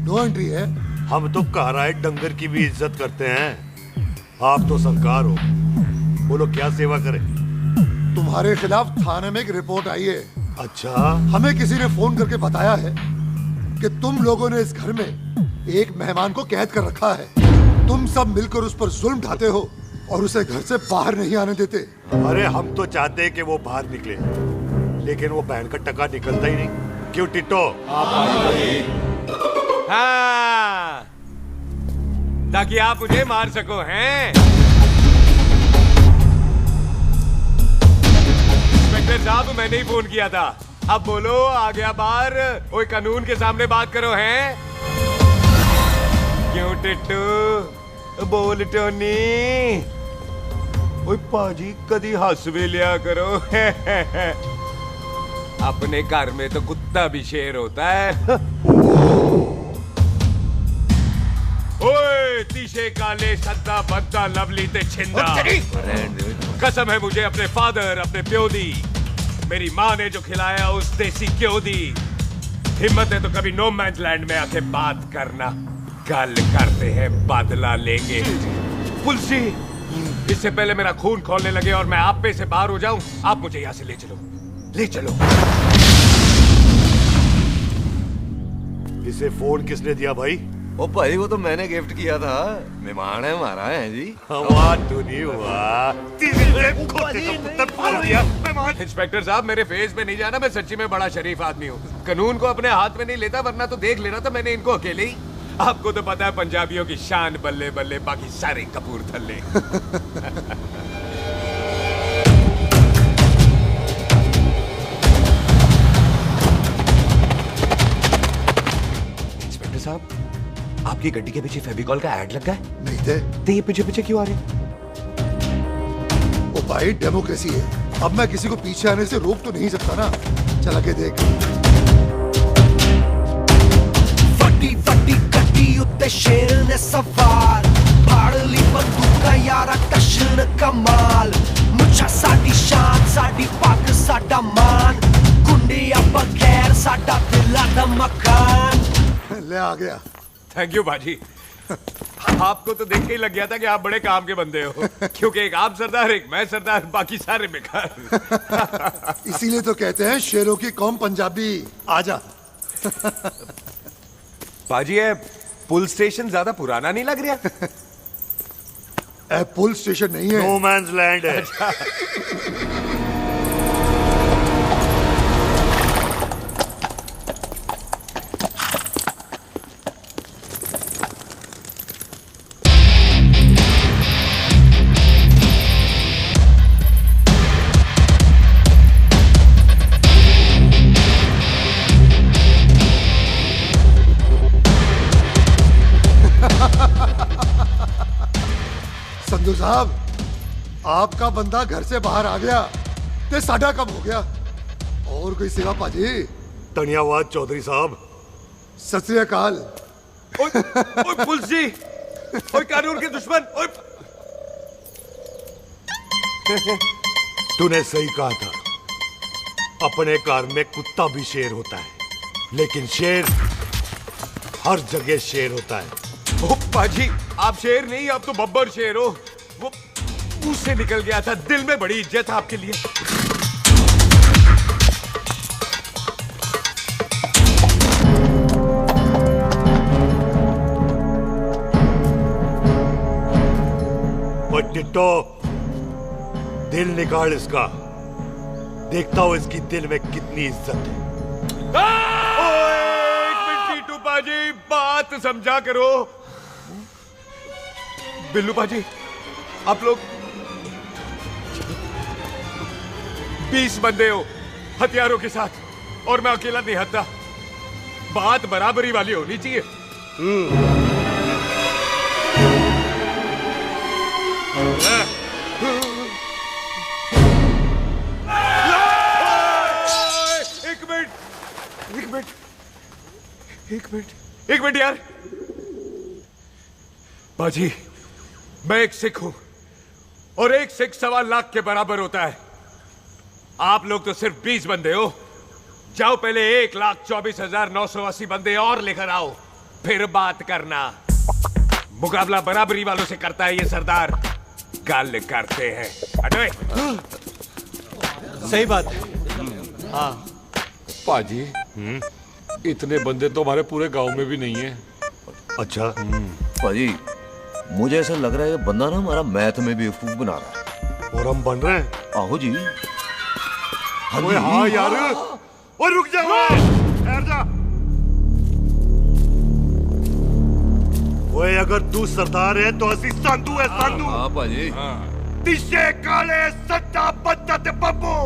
नो एंट्री है? हम तो घर आए डंगर की भी इज्जत करते हैं। आप तो सरकार हो, बोलो क्या सेवा करें? तुम्हारे खिलाफ थाने में एक रिपोर्ट आई है। अच्छा। हमें किसी ने फोन करके बताया है कि तुम लोगों ने इस घर में एक मेहमान को कैद कर रखा है। तुम सब मिलकर उस पर जुल्म ढाते हो और उसे घर से बाहर नहीं आने देते। अरे हम तो चाहते हैं कि वो बाहर निकले, लेकिन वो बहन का टका निकलता ही नहीं। क्यों टिट्टो? हाँ, ताकि आप मुझे मार सको हैं। इंस्पेक्टर साहब मैंने ही फोन किया था। अब बोलो आ गया बाहर। ओए कानून के सामने बात करो हैं। क्यों टिट्टू बोल टोनी। ओए पाजी कदी हंस भी लिया करो। अपने घर में तो कुत्ता भी शेर होता है। ओए तीशे काले सद्दा बद्दा लवली ते छिंदा, कसम है मुझे अपने फादर अपने प्यो दी। मेरी माँ ने जो खिलाया उस देसी क्यों दी। हिम्मत है तो कभी नो मैन लैंड में आके बात करना। गल करते हैं बदला लेंगे। पुलसी इससे पहले मेरा खून खोलने लगे और मैं आप पे से बाहर हो जाऊं, आप मुझे यहां से ले चलो, ले चलो। इसे फोन किसने दिया भाई? ओ भाई वो तो मैंने गिफ्ट किया था। मेहमान है हमारा है जी। वाह टोनी वाह। इंस्पेक्टर साहब मेरे फेस पे नहीं जाना, मैं सच्ची में बड़ा शरीफ आदमी हूँ। कानून को अपने हाथ में नहीं लेता, वरना तो देख लेना था मैंने इनको अकेले ही। आपको तो पता है पंजाबियों की शान बल्ले बल्ले, बाकी सारे कपूरथले। इंस्पेक्टर साहब आपकी गड्डी के पीछे फेविकॉल का ऐड लग गया है? नहीं थे। तो ये पीछे पीछे क्यों आ रहे? ओ भाई डेमोक्रेसी है, अब मैं किसी को पीछे आने से रोक तो नहीं सकता ना। चल के देख। ਵੱਡੀ ਵੱਡੀ ਗੱਡੀ ਉੱਤੇ ਸ਼ੇਰ ਨੇ ਸਵਾਰ, ਫੜ ਲਈ ਬੰਦੂਕਾਂ ਯਾਰਾ ਕਸ਼ਨ ਕਮਾਲ। ਮੁੱਛਾਂ ਸਾਡੀ ਸ਼ਾਨ, ਸਾਡੀ ਪੱਗ ਸਾਡਾ ਮਾਨ, ਗੁੰਡੇ ਆ ਬਗੈਰ ਸਾਡਾ ਦਿਲਾਂ ਦਾ ਮਕਾਨ। ले आ गया। थैंक यू बाजी। आपको तो देख के ही लग गया था कि आप बड़े काम के बंदे हो, क्योंकि एक आप सरदार, एक मैं सरदार, बाकी सारे बेकार। इसीलिए तो कहते हैं शेरों की कौम पंजाबी। आजा। पाजी, ये पुल स्टेशन ज्यादा पुराना नहीं लग रहा? पुल स्टेशन नहीं है, नो मैंस लैंड है। संधू साहब, आपका बंदा घर से बाहर आ गया ते साडा कम हो गया। और कोई सेवा पाजी? धन्यवाद चौधरी साहब। सत श्री अकाल। ओए पुलिस जी, ओए कानून के दुश्मन, ओए। तूने सही कहा था, अपने घर में कुत्ता भी शेर होता है, लेकिन शेर हर जगह शेर होता है। ओ पाजी, आप शेर नहीं, आप तो बब्बर शेर हो। वो मुंह से निकल गया था, दिल में बड़ी इज्जत है आपके लिए। वो टिट्टो, दिल निकाल इसका, देखता हूं इसकी दिल में कितनी इज्जत है। एक मिनट टीटू पाजी, बात समझा करो। बिल्लू पाजी, आप लोग 20 बंदे हो हथियारों के साथ, और मैं अकेला नहीं हत्ता। बात बराबरी वाली होनी चाहिए। एक मिनट यार। बाजी, मैं एक सिख हूं, और एक सिख 1.25 लाख के बराबर होता है। आप लोग तो सिर्फ 20 बंदे हो। जाओ पहले 1,24,980 बंदे और लेकर आओ, फिर बात करना। मुकाबला बराबरी वालों से करता है ये सरदार, गल करते हैं। हटो। सही बात है। हाँ पाजी, इतने बंदे तो हमारे पूरे गांव में भी नहीं है। अच्छा पाजी, मुझे ऐसा लग रहा है ये बंदा ना हमारा मैथ में बेवकूफ बना रहा है। और हम बन रहे हैं? आहो जी। ओए हाँ यार, और रुक जा, ठहर जा। ओए अगर तू सरदार है तो असी संधू है, संधू। हाँ पाजी। तिशे काले सट्टा बद्दा ते बब्बू।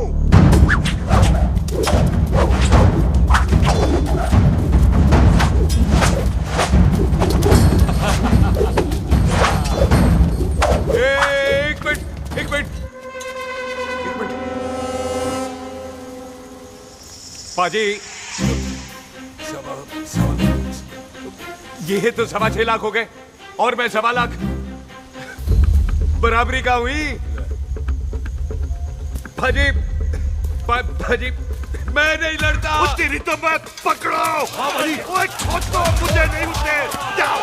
एक मिनट। पाजी, ये तो 6.25 लाख हो गए, और मैं 1.25 लाख। बराबरी का हुई। भाजी, भाजी, मैं नहीं लड़ता। तेरी तो मैं पकड़ो। हाँ भाई। ओए छोड़ दो, मुझे नहीं उठने। जाओ।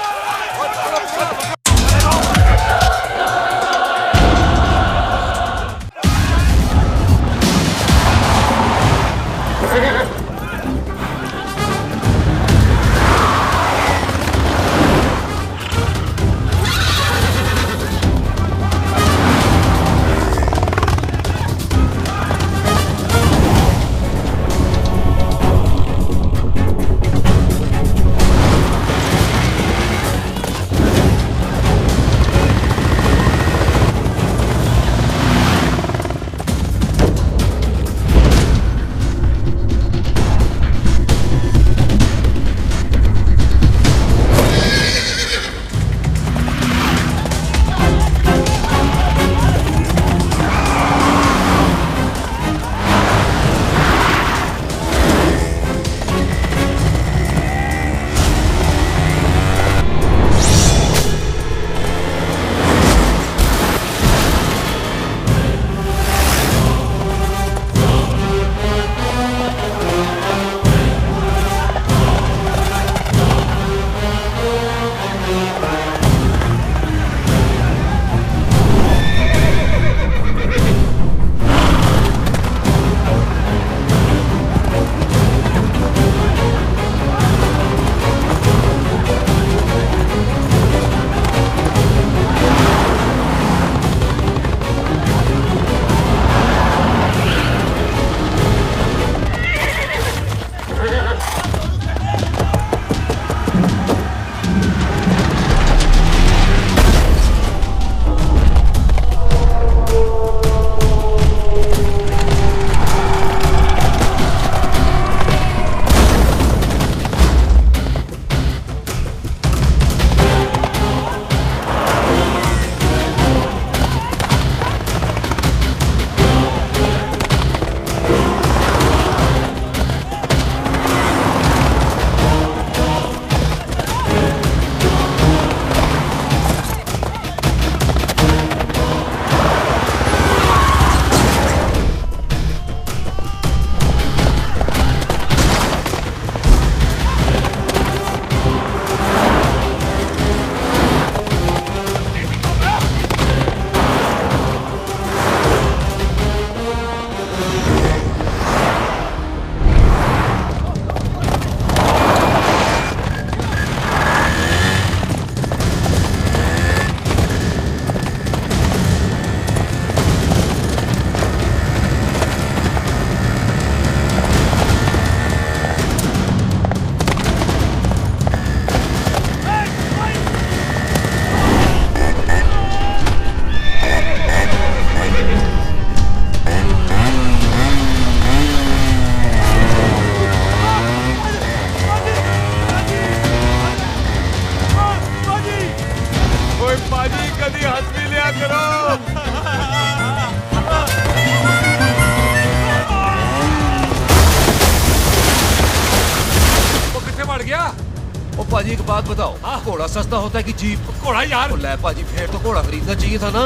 बात बताओ, घोड़ा सस्ता होता है कि जीप? घोड़ा यार। ले पाजी, फिर तो घोड़ा खरीदना चाहिए था ना।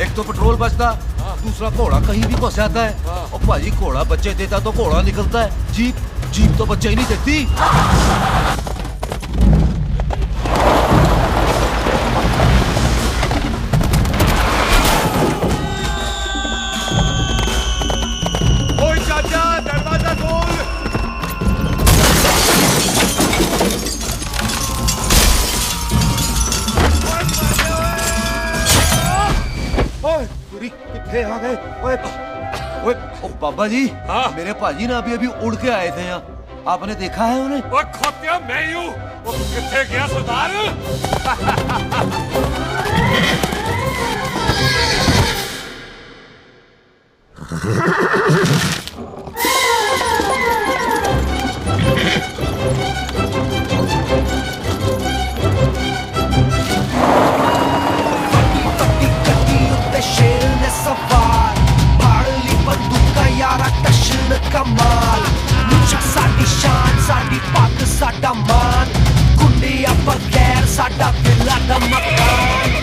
एक तो पेट्रोल बचता, दूसरा घोड़ा कहीं भी फंस जाता है। और पाजी घोड़ा बच्चे देता तो घोड़ा निकलता है, जीप तो बच्चे ही नहीं देती। ओए चाचा, दरवाजा खोल। ओए कितने आ गए? ओए ओ बाबा जी, मेरे पाजी ना अभी उड़ के आए थे यहाँ, आपने देखा है उन्हें? ओए खोतिया, मैं ही हूँ। वो कितने गया सरदार? शेर ने सवार फाड़ली बंदूका यारा टशन कमाल मुझा साडी शान साडी पग साडा मान कुंडिया बगैर साडा दिला दा मकान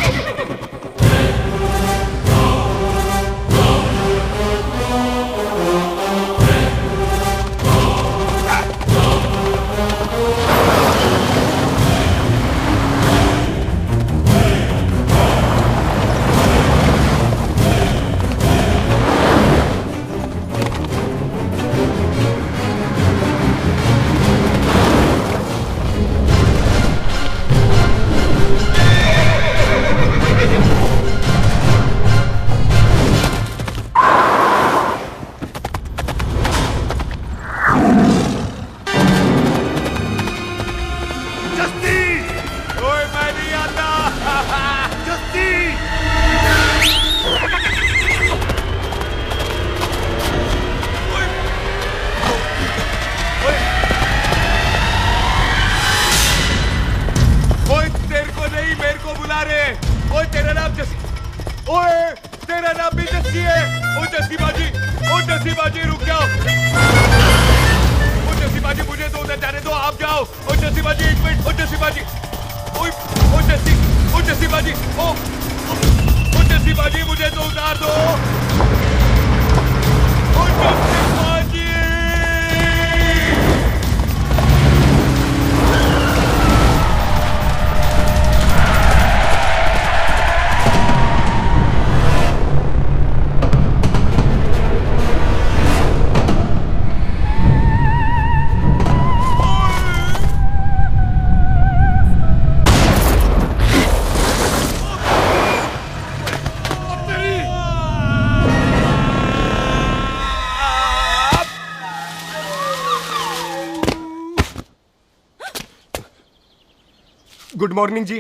गुड मॉर्निंग जी।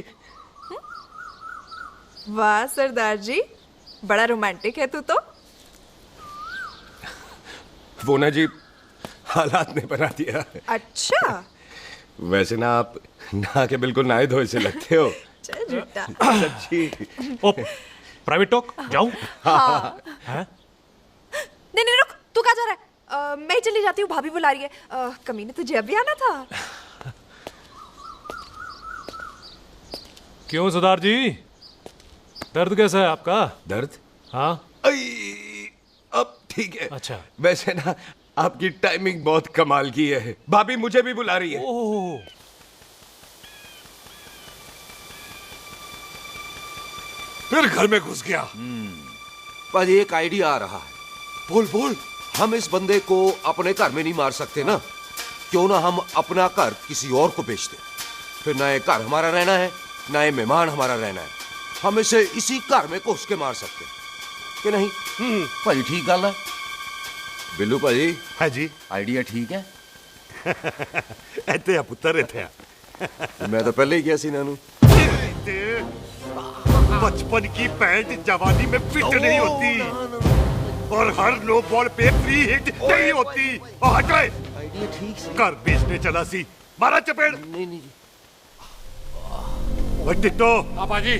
वाह सरदार जी, बड़ा रोमांटिक है तू तो। वो ना जी, हालात ने बना दिया। अच्छा। वैसे ना आप नहा के बिल्कुल नहाए धोए से लगते हो। चल झूठा। सच्ची। प्राइवेट टॉक जाऊं? हाँ। हैं? नहीं रुक, तू कहाँ जा रहा है? मैं चली जाती हूँ, भाभी बुला रही है। कमीने तुझे अभी आना था। क्यों सरदार जी, दर्द कैसा है आपका? दर्द? हाँ। अब ठीक है। अच्छा। वैसे ना आपकी टाइमिंग बहुत कमाल की है। भाभी मुझे भी बुला रही है। ओह। फिर घर में घुस गया। पर एक आइडिया आ रहा है। बोल बोल। हम इस बंदे को अपने घर में नहीं मार सकते ना, क्यों ना हम अपना घर किसी और को बेच दें। फिर ना ये घर हमारा रहना है, ना ये मेहमान हमारा रहना है। हम इसे इसी घर में घुस के मार सकते कि नहीं? भाजी ठीक गल है। बिल्लू भाजी। हाँ जी। आइडिया ठीक है। इत्थे आ पुत्तर, इत्थे आ। मैं तो पहले ही गया सी नानू। बचपन की पैंट जवानी में फिट नहीं होती और हर लो बॉल पे फ्री हिट नहीं होती। और हट गए। आइडिया ठीक से। घर बेचने चला सी, मारा चपेड़। नहीं नहीं। टिट्टो। हाँ बाजी।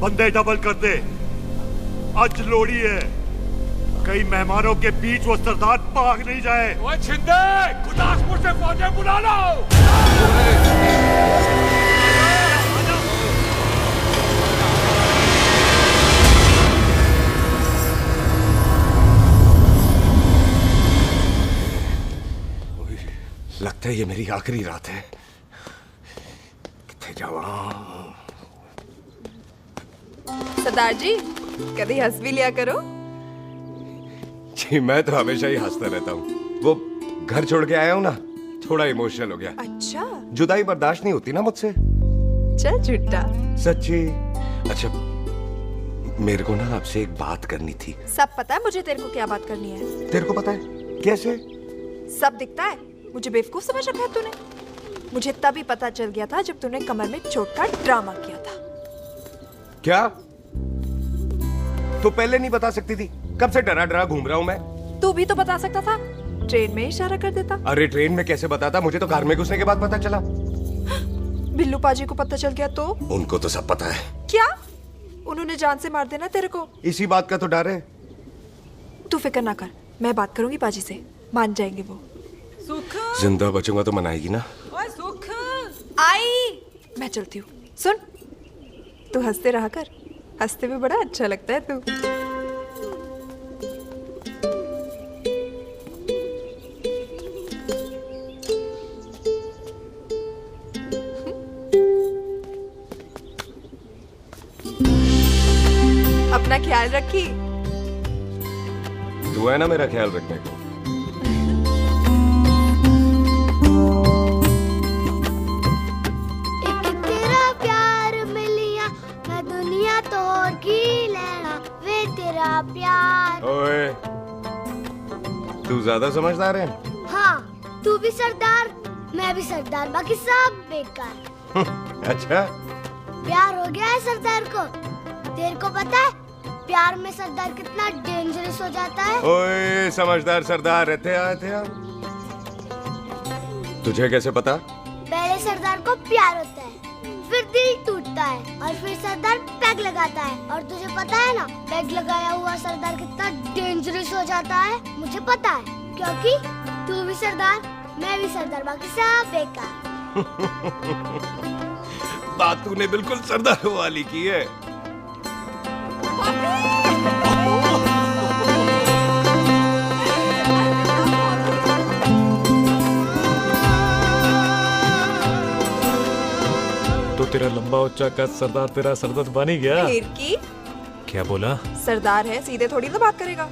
बंदे डबल कर दे, आज लोड़ी है। कई मेहमानों के बीच वो सरदार भाग नहीं जाए। ओए छिंदे, गुरदासपुर से फौजें बुला लो। लगता है ये मेरी आखिरी रात है। किथे जावा? सरदार जी कभी हंस भी लिया करो। जी मैं तो हमेशा ही हंसता रहता हूँ। वो घर छोड़ के आया हूँ ना, थोड़ा इमोशनल हो गया। अच्छा जुदाई बर्दाश्त नहीं होती ना मुझसे। चल झूठा। सच्ची। अच्छा मेरे को ना आपसे एक बात करनी थी। सब पता है मुझे तेरे को क्या बात करनी है। तेरे को पता है? कैसे? सब दिखता है। मुझे बेवकूफ समझ रखा है तूने। मुझे तभी पता चल गया था जब तूने कमर में चोट का ड्रामा किया था। क्या? तो पहले नहीं बता सकती थी? कब से डरा डरा घूम रहा हूँ मैं। तू भी तो बता सकता था, ट्रेन में इशारा कर देता। अरे ट्रेन में कैसे बताता? मुझे तो कार में घुसने के बाद पता चला। बिल्लू पाजी को पता चल गया तो? उनको तो सब पता है। क्या? उन्होंने जान से मार देना तेरे को। इसी बात का तो डर है। तू फिक्र ना कर, मैं बात करूंगी पाजी से, मान जाएंगे वो। सुख जिंदा बचूंगा तो मनाएगी ना? ओए सुख आई। मैं चलती हूँ। सुन, तू हंसते रहा कर, हंसते भी बड़ा अच्छा लगता है तू। अपना ख्याल रखी। तू है ना मेरा ख्याल रखने को। तेरा प्यार मिलिया मैं दुनिया तोड़ की लेना वे तेरा प्यार। ओए तू ज्यादा समझदार है। हाँ तू भी सरदार, मैं भी सरदार, बाकी सब बेकार। अच्छा प्यार हो गया है सरदार को। तेरे को पता है प्यार में सरदार कितना डेंजरस हो जाता है। ओए समझदार सरदार रहते आ। तुझे कैसे पता? पहले सरदार को प्यार होता है, फिर दिल टूटता है और फिर सरदार पैग लगाता है। और तुझे पता है ना पैग लगाया हुआ सरदार कितना डेंजरस हो जाता है। मुझे पता है क्योंकि तू भी सरदार, मैं भी सरदार, बाकी सब बेकार। बात तूने बिल्कुल सरदार वाली की है। तो तेरा लंबा ऊंचा कद सरदार तेरा सरदर्द बन ही गया। फिर की? क्या बोला? सरदार है, सीधे थोड़ी तो बात करेगा।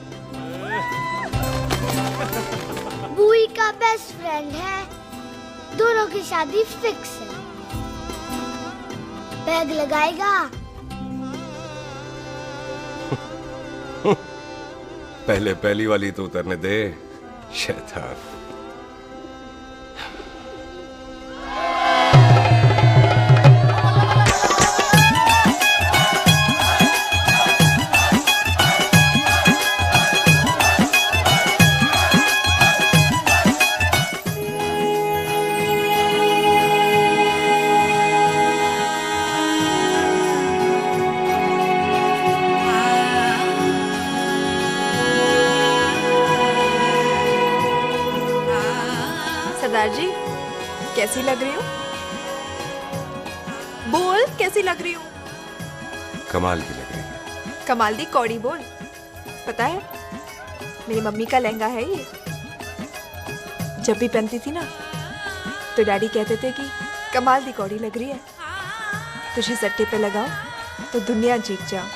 बुई का बेस्ट फ्रेंड है, दोनों की शादी फिक्स है। पैग लगाएगा। पहले पहली वाली तो उतरने दे शैतान। सरदार जी कैसी लग रही हूँ? बोल कैसी लग रही हूँ? कमाल की लग रही है। कमाल दी कौड़ी बोल। पता है मेरी मम्मी का लहंगा है ये। जब भी पहनती थी ना तो डैडी कहते थे कि कमाल दी कौड़ी लग रही है, तुझे सट्टे पे लगाओ तो दुनिया जीत जाओ।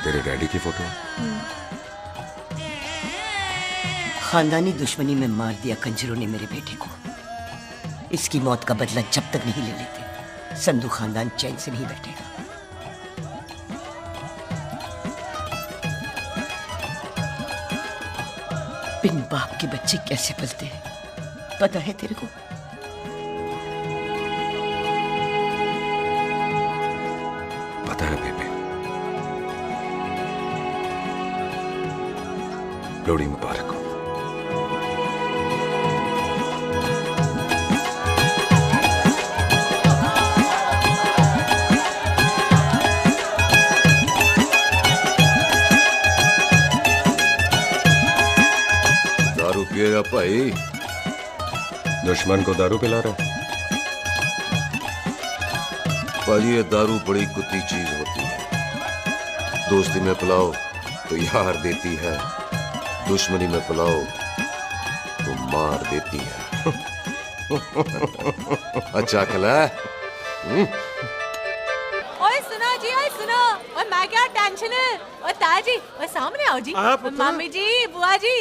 तेरे डैडी की फोटो? खानदानी दुश्मनी में मार दिया कंजरों ने मेरे बेटे को। इसकी मौत का बदला जब तक नहीं ले लेते संधू खानदान चैन से नहीं बैठेगा। बिन बाप के बच्चे कैसे पलते हैं पता है तेरे को? पता है बेबे। लोहड़ी मुबारक हो। दारू पिएगा भाई? दुश्मन को दारू पिला रहा है? पाजी ये दारू बड़ी कुत्ती चीज होती है। दोस्ती में पिलाओ तो यार देती है, दुश्मनी में पिलाओ तो मार देती है। अच्छा खला। ओए सुनो जी, ओए सुनो, ओए मैं क्या टेंशन है, ओए ताजी, ओए सामने आओ जी, मम्मी जी, बुआ जी,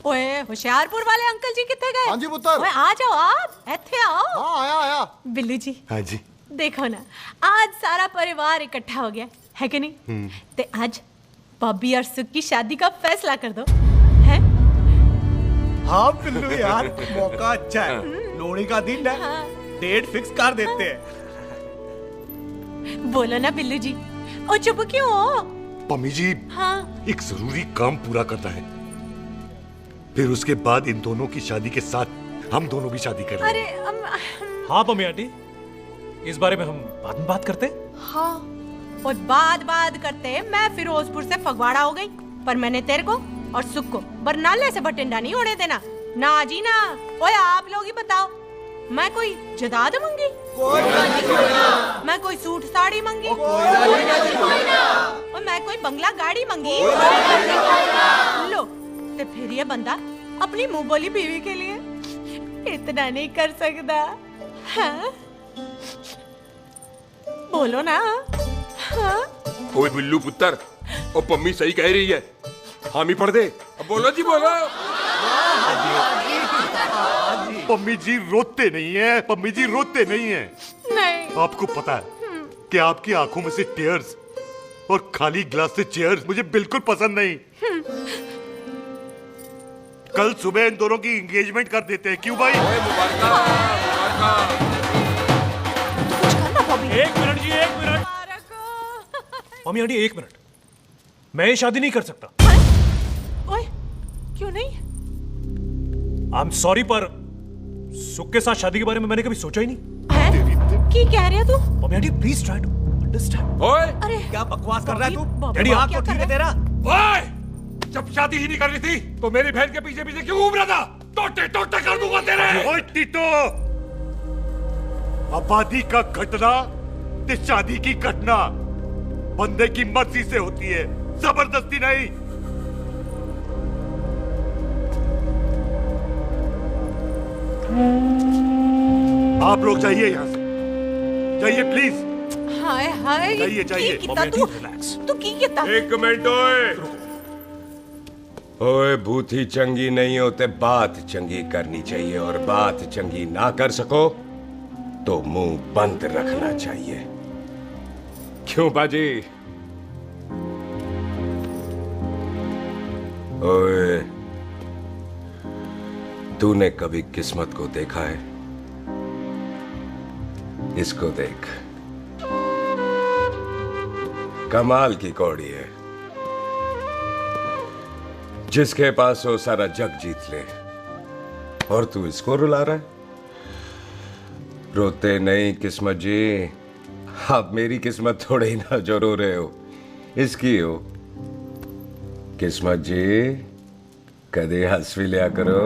ओए होशियारपुर वाले अंकल जी कितने गए? हाँ जी पुत्र। ओए आ जाओ आप, इत्थे आओ। हाँ आया आया। बिल्लू जी। हाँ जी। देखो ना, आज सारा परिवार इकट्ठा हो गया है कि नहीं? ते आज बॉबी और सुख की शादी का फैसला कर दो, है? हाँ बिल्लू यार, मौका अच्छा है, लोहड़ी का दिन है, डेट फिक्स कर देते हैं। बोलो ना बिल्लू जी, ओ चुप क्यों हो? पम्मी जी, हाँ एक जरूरी काम पूरा करना है, फिर उसके बाद इन दोनों की शादी के साथ हम दोनों भी शादी करेंगे। अरे हाँ पम्मी आंटी, इस बारे में हम बाद में बात करते। हाँ और बाद करते मैं फिरोजपुर से फगवाड़ा हो गई, पर मैंने तेरे को और सुख को बरनाले से बटिंडा नहीं होने देना ना जी ना। ओए आप लोग ही बताओ, मैं कोई जदाद मंगी, मैं कोई सूट साड़ी मंगी, और मैं कोई बंगला गाड़ी मंगी लो, तो फिर ये बंदा अपनी मुंह बोली बीवी के लिए इतना नहीं कर सकता, हाँ? बोलो ना। हाँ? ओए बिल्लू पुत्र, ओ पम्मी सही कह रही है, हामी पढ़ दे। अब बोलो जी बोलो। पम्मी जी रोते नहीं है, पम्मी जी रोते नहीं है। नहीं। आपको पता है कि आपकी आंखों में से टीयर्स और खाली ग्लास से चेयर्स मुझे बिल्कुल पसंद नहीं। कल सुबह इन दोनों की एंगेजमेंट कर देते हैं, क्यों भाई? एक मिनट जी, एक मिनट। मम्मी आंटी एक मिनट, मैं ये शादी नहीं कर सकता। ओए क्यों नहीं? आई एम सॉरी, पर सुख के साथ शादी के बारे में मैंने कभी सोचा ही नहीं। की कह रहे तू? Mummy aunty please try to understand. ओए अरे क्या बकवास कर रहा है तू? डैडी आप तो ठीक है तेरा। ओए जब शादी ही नहीं करनी थी तो मेरी बहन के पीछे पीछे क्यों घूम रहा था? टोटे टोटे कर दूंगा तेरे। ओए टीटो, आबादी का घटना ते शादी की घटना बंदे की मर्जी से होती है, जबरदस्ती नहीं। आप लोग जाइए यहाँ से, जाइए प्लीज। हाय हाय, जाइए जाइए। तू की कितना? एक मिनट ओए। ओए भूथी चंगी नहीं होते, बात चंगी करनी चाहिए, और बात चंगी ना कर सको तो मुंह बंद रखना चाहिए। क्यों बाजी? ओए तूने कभी किस्मत को देखा है? इसको देख, कमाल की कौड़ी है, जिसके पास हो सारा जग जीत ले, और तू इसको रुला रहा है? रोते नहीं किस्मत जी, आप मेरी किस्मत थोड़े ही ना जो रो रहे हो, इसकी हो। किस्मत जी कदे हंस भी लिया करो,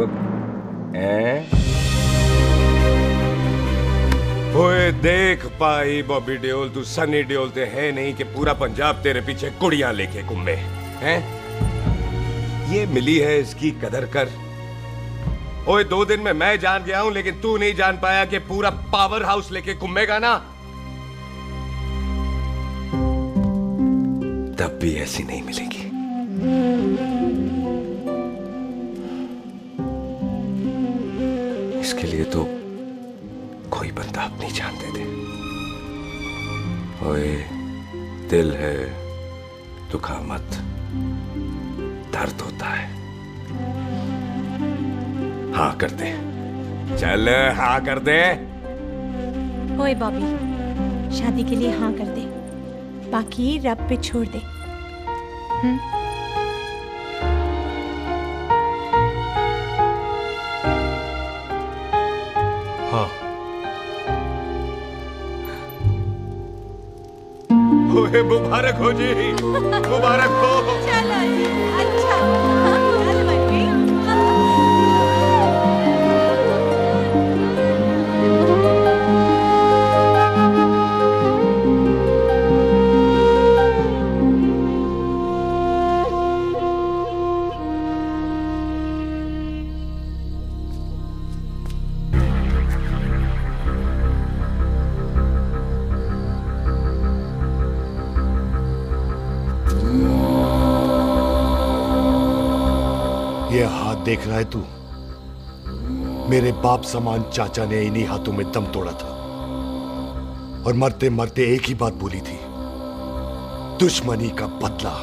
ओए देख पाई बॉबी देओल, तू सनी देओल ते है नहीं कि पूरा पंजाब तेरे पीछे कुड़ियां लेके घूमे हैं। ये मिली है, इसकी कदर कर। ओए 2 दिन में मैं जान गया हूं, लेकिन तू नहीं जान पाया कि पूरा पावर हाउस लेके घूमेगा ना, तब भी ऐसी नहीं मिलेगी। इसके लिए तो कोई बंदा अपनी जान दे दे। ओए दिल है, दुखा मत, दर्द होता है। हाँ कर दे, चल हाँ कर दे। ओए बॉबी, शादी के लिए हाँ कर दे, बाकी रब पे छोड़ दे। हाँ। ओए मुबारक हो जी, मुबारक हो। चलो जी, अच्छा। चल बच्ची। देख रहा है तू? मेरे बाप समान चाचा ने इन्हीं हाथों में दम तोड़ा था और मरते मरते एक ही बात बोली थी, दुश्मनी का बदला।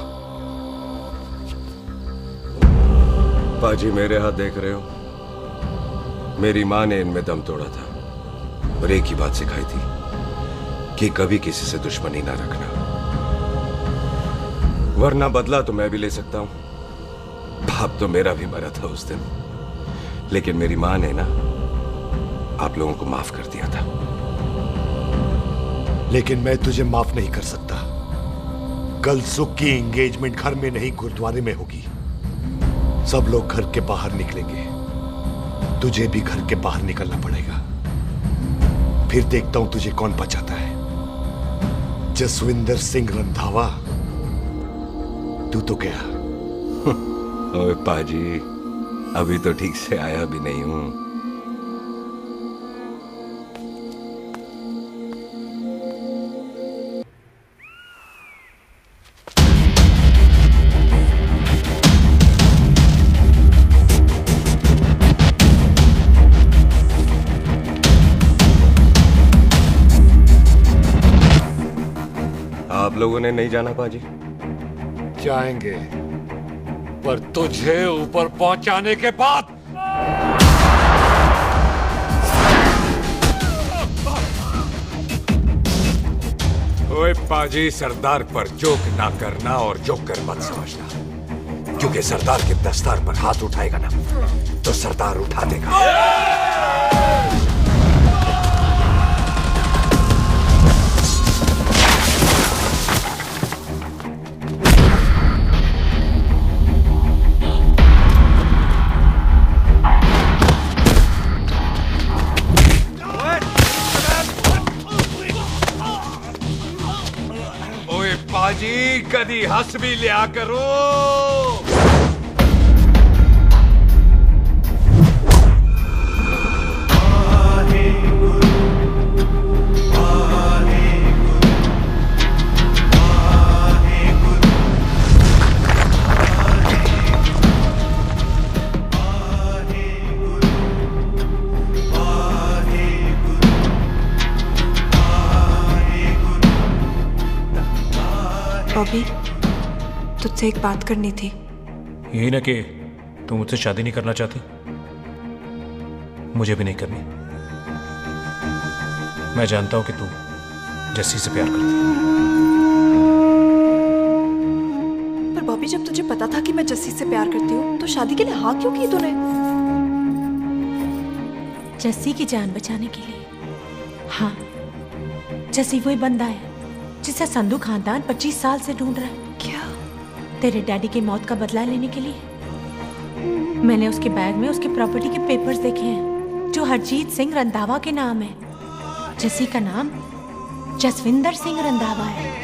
पाजी मेरे हाथ देख रहे हो? मेरी माँ ने इनमें दम तोड़ा था और एक ही बात सिखाई थी कि कभी किसी से दुश्मनी ना रखना, वरना बदला तो मैं भी ले सकता हूं। बाप तो मेरा भी मरा था उस दिन, लेकिन मेरी माँ ने ना आप लोगों को माफ कर दिया था। लेकिन मैं तुझे माफ नहीं कर सकता। कल सुख की एंगेजमेंट घर में नहीं गुरुद्वारे में होगी। सब लोग घर के बाहर निकलेंगे, तुझे भी घर के बाहर निकलना पड़ेगा। फिर देखता हूं तुझे कौन बचाता है, जसविंदर सिंह रंधावा तू तो क्या? ओए पाजी, अभी तो ठीक से आया भी नहीं हूं। आप लोगों ने नहीं जाना पाजी? जाएंगे, पर तुझे ऊपर पहुंचाने के बाद। ओए पाजी, सरदार पर जोक ना करना और जोकर मत समझना, क्योंकि सरदार के दस्तार पर हाथ उठाएगा ना तो सरदार उठा देगा। पाजी, कदी हंस भी लिया करो। बॉबी, तुझसे एक बात करनी थी। यही ना कि तू मुझसे शादी नहीं करना चाहती, मुझे भी नहीं करनी। मैं जानता हूं कि तू जस्सी से प्यार करती है। पर बॉबी, जब तुझे पता था कि मैं जस्सी से प्यार करती हूँ तो शादी के लिए हाँ क्यों की तूने? जस्सी की जान बचाने के लिए। हाँ, जस्सी वही बंदा है जिसे संधू खानदान 25 साल से ढूंढ रहा है। क्या? तेरे डैडी की मौत का बदला लेने के लिए। मैंने उसके बैग में उसकी प्रॉपर्टी के पेपर्स देखे हैं जो हरजीत सिंह रंधावा के नाम है। जस्सी का नाम जसविंदर सिंह रंधावा है।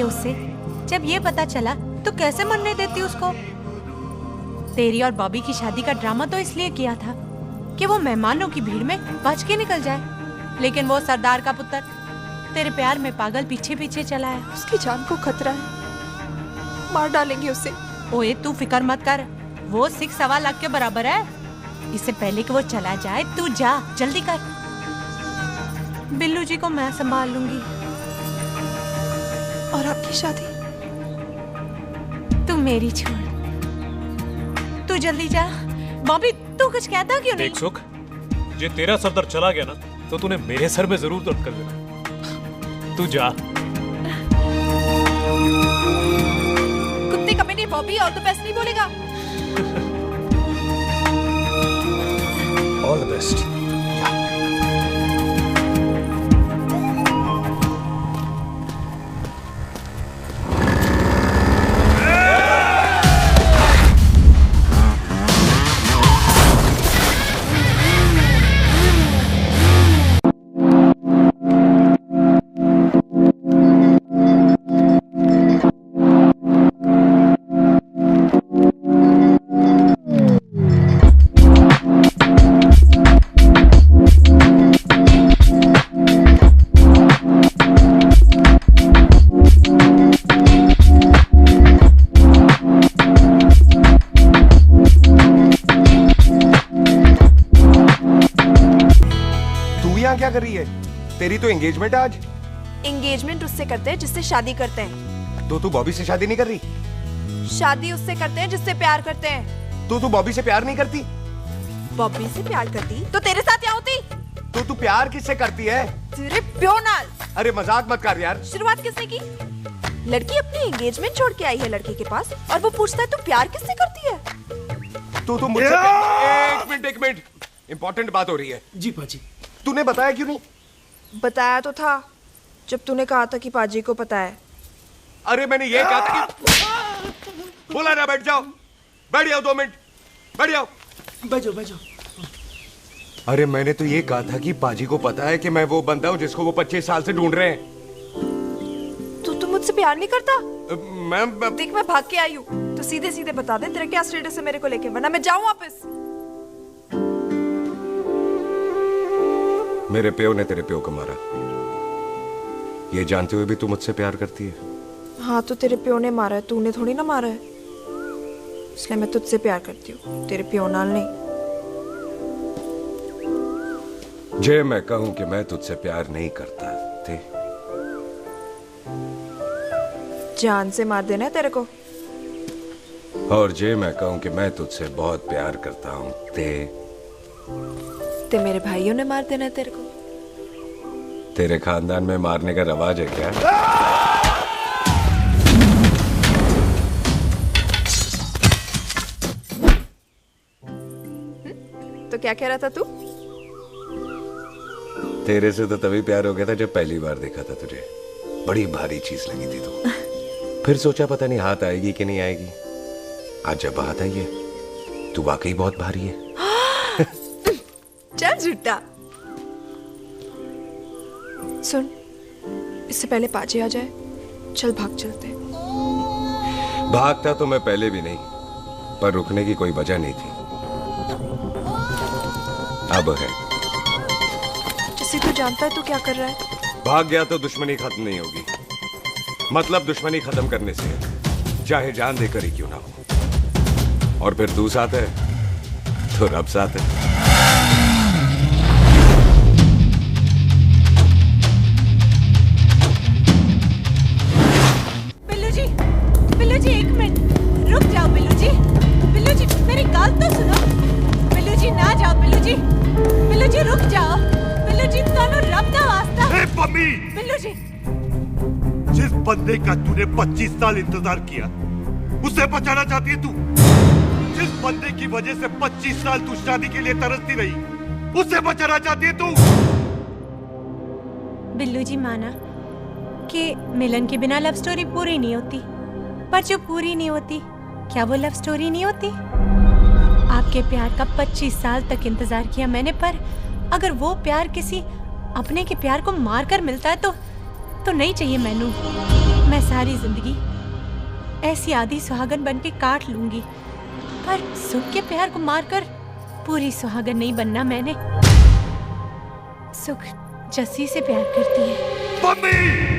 उससे जब ये पता चला तो कैसे मरने देती उसको? तेरी और बॉबी की शादी का ड्रामा तो इसलिए किया था कि वो मेहमानों की भीड़ में बच के निकल जाए, लेकिन वो सरदार का पुत्र तेरे प्यार में पागल पीछे पीछे चला है। उसकी जान को खतरा है, मार डालेंगे उसे। ओए तू फिक्र मत कर, वो 6.25 लाख के बराबर है। इससे पहले कि वो चला जाए तू जा, जल्दी कर। बिल्लू जी को मैं संभाल लूंगी। और आपकी शादी? तू मेरी छोड़, तू जल्दी जा। बॉबी तू कुछ कहता क्यों नहीं? देख सुख, ये तेरा सरदार चला गया ना तो तूने मेरे सर में जरूर दर्द कर देना। तू जा। बॉबी ऑल द बेस्ट नहीं बोलेगा? All the best. क्या कर रही है? तेरी तो एंगेजमेंट है आज। एंगेजमेंट उससे करते हैं जिससे शादी करते हैं। तो तू बॉबी से शादी नहीं कर रही? शादी उससे करते हैं जिससे प्यार करते हैं। तो तू बॉबी से प्यार नहीं करती? बॉबी से प्यार करती तो तेरे साथ क्या होती? तो तू प्यार किससे करती है? तेरे प्यो नाल। अरे मजाक मत कर यार। शुरुआत किसने की? लड़की अपनी एंगेजमेंट छोड़ के आई है लड़के के पास और वो पूछता है तू प्यार किससे करती है? तो मुझसे एक मिनट इंपॉर्टेंट बात हो रही है। जी पाजी। तूने बताया क्यों नहीं? बताया तो था जब तूने कहा था कि पाजी को पता है। अरे मैंने ये कहा था कि बोला ना बैठ जाओ। बैठ जाओ 2 मिनट। बैठ जाओ। बैठ जाओ। अरे मैंने तो ये कहा था कि पाजी को पता है कि मैं वो बंदा हूँ जिसको वो 25 साल से ढूंढ रहे हैं। तू मुझसे प्यार नहीं करता? मैं देख मैं भाग के आई हूँ तो सीधे सीधे बता दे तेरा क्या स्टेटस है मेरे को लेके, वरना मैं जाऊँ वापस। मेरे प्यो ने तेरे प्यो को मारा, ये जानते हुए भी तू मुझसे प्यार करती है? हाँ तो तेरे प्यो ने मारा है, तूने थोड़ी ना मारा है, इसलिए मैं तुझसे प्यार करती हूँ, तेरे प्यो नाल नहीं। जे मैं कहूं कि मैं तुझसे प्यार नहीं करता थे जान से मार देना है तेरे को। और जे मैं कहूं कि मैं तुझसे बहुत प्यार करता हूं ते मेरे भाइयों ने मार देना है तेरे को। तेरे खानदान में मारने का रवाज है क्या? तो क्या कह रहा था तू? तेरे से तो तभी प्यार हो गया था जब पहली बार देखा था तुझे, बड़ी भारी चीज लगी थी तू। फिर सोचा पता नहीं हाथ आएगी कि नहीं आएगी, आज जब हाथ आई है तू वाकई बहुत भारी है। चल झूठा। सुन, इससे पहले पाजी आ जाए, चल भाग चलते। भागता तो मैं पहले भी नहीं, पर रुकने की कोई वजह नहीं थी, अब है। जैसे तू जानता है तू क्या कर रहा है। भाग गया तो दुश्मनी खत्म नहीं होगी, मतलब दुश्मनी खत्म करने से चाहे जान देकर ही क्यों ना हो। और फिर तू साथ है तो रब साथ है। बिल्लू जी 1 मिनट रुक जाओ। बिल्लू जी मेरी बात तो सुनो। बिल्लू जी ना जाओ। बिल्लू जी रुक जाओ। बिल्लू जी दोनों रब दा वास्ता। ए मम्मी, बिल्लू जी जिस बंदे का तूने 25 साल इंतजार किया उसे बचाना चाहती है तू? जिस बंदे की वजह से 25 साल तू शादी के लिए तरसती रही उसे बचाना चाहती है तू? बिल्लू जी माना कि मिलन के बिना लव स्टोरी पूरी नहीं होती, पर जो पूरी नहीं होती क्या वो लव स्टोरी नहीं होती? आपके प्यार का 25 साल तक इंतजार किया मैंने, पर अगर वो प्यार किसी अपने के प्यार को मारकर मिलता है तो नहीं चाहिए मैनू। मैं सारी जिंदगी ऐसी आधी सुहागन बन के काट लूंगी, पर सुख के प्यार को मारकर पूरी सुहागन नहीं बनना मैंने। सुख जस्सी से प्यार करती है। मम्मी!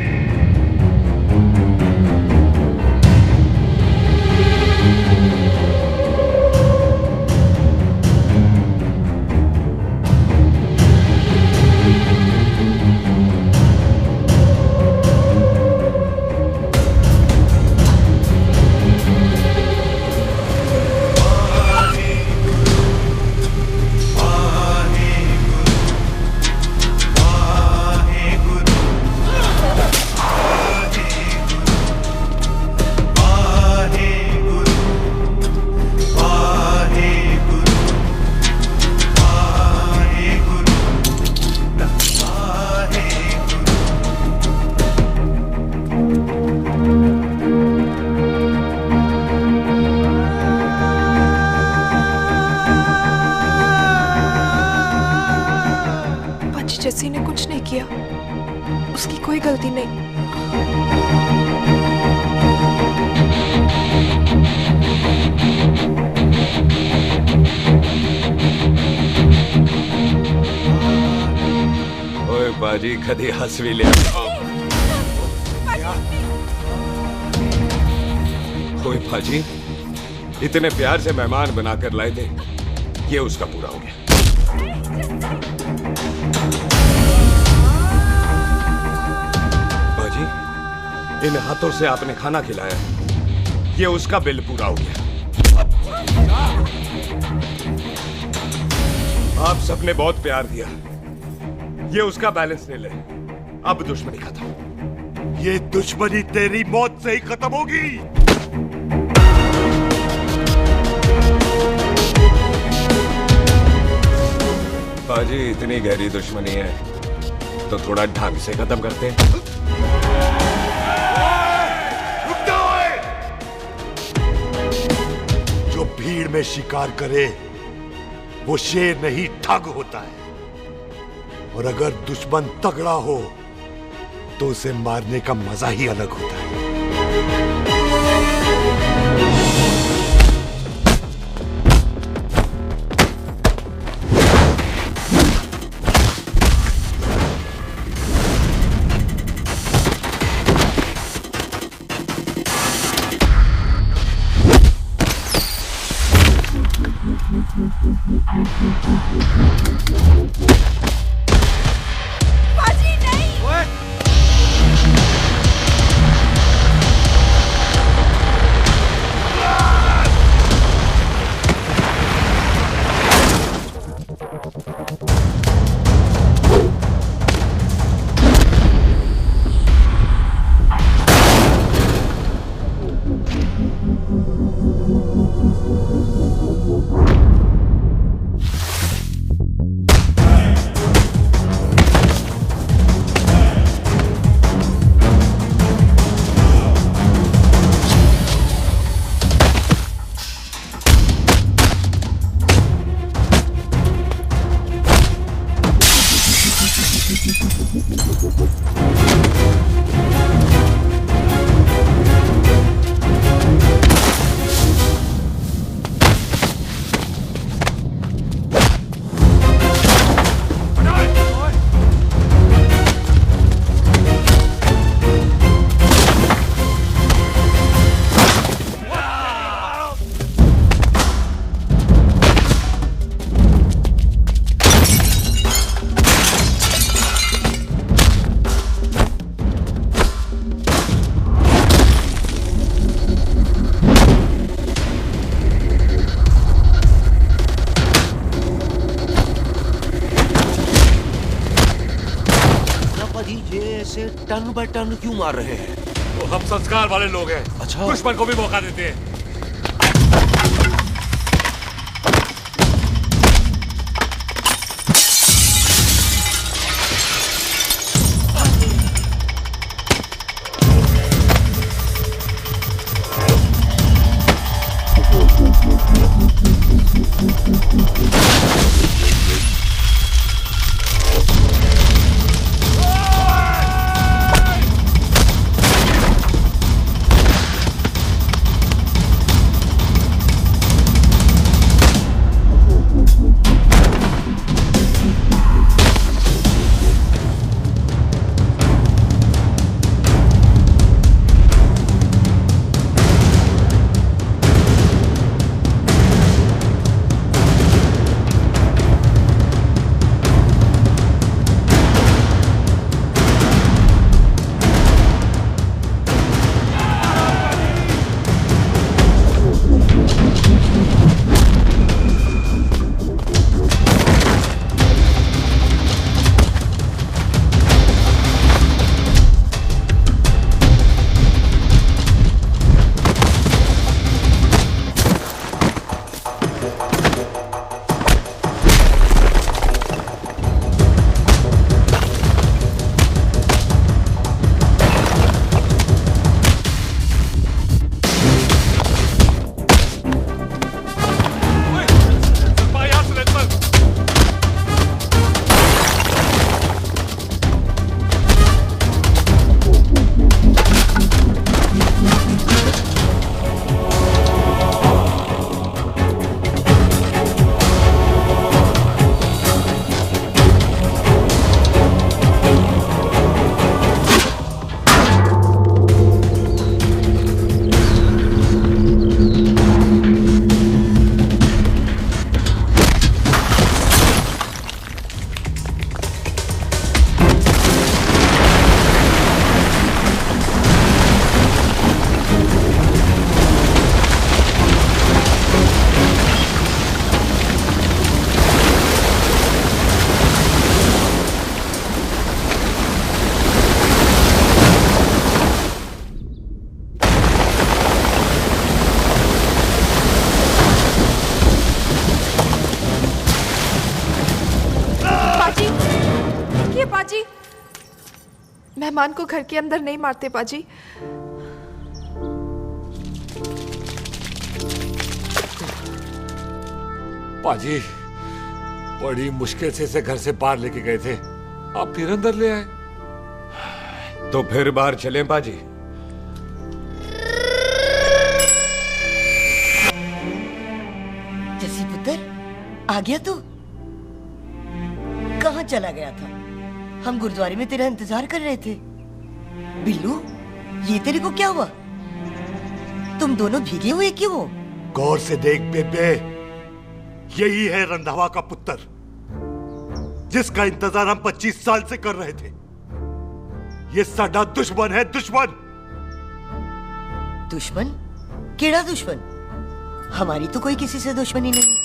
किया उसकी कोई गलती नहीं। ओए बाजी कदी हंस भी लिया। ओए बाजी इतने प्यार से मेहमान बनाकर लाए थे, ये उसका पूरा हो गया। बाजी इन हाथों से आपने खाना खिलाया, ये उसका बिल पूरा हो गया। आप सबने बहुत प्यार दिया, ये उसका बैलेंस ले ले। अब दुश्मनी खत्म। ये दुश्मनी तेरी मौत से ही खत्म होगी। बाजी इतनी गहरी दुश्मनी है तो थोड़ा ढंग से खत्म करते हैं। जो भीड़ में शिकार करे वो शेर नहीं ठग होता है, और अगर दुश्मन तगड़ा हो तो उसे मारने का मजा ही अलग होता है। बाजी नहीं। ऐसे टन बाय टन क्यों मार रहे हैं? तो हम संस्कार वाले लोग हैं। अच्छा। दुश्मन को भी मौका देते हैं। पाजी, मेहमान को घर के अंदर नहीं मारते पाजी। पाजी, बड़ी मुश्किल से इसे घर से बाहर लेके गए थे, आप फिर अंदर ले आए। तो फिर बाहर चलें पाजी। जसी पुत्र, आ गया तू? कहाँ चला गया था? हम गुरुद्वारे में तेरा इंतजार कर रहे थे। बिल्लू, ये तेरे को क्या हुआ? तुम दोनों भीगे हुए क्यों हो? गौर से देख बेबे, यही है रंधावा का पुत्र, जिसका इंतजार हम 25 साल से कर रहे थे। ये साडा दुश्मन है, दुश्मन। दुश्मन? केड़ा दुश्मन? हमारी तो कोई किसी से दुश्मनी नहीं।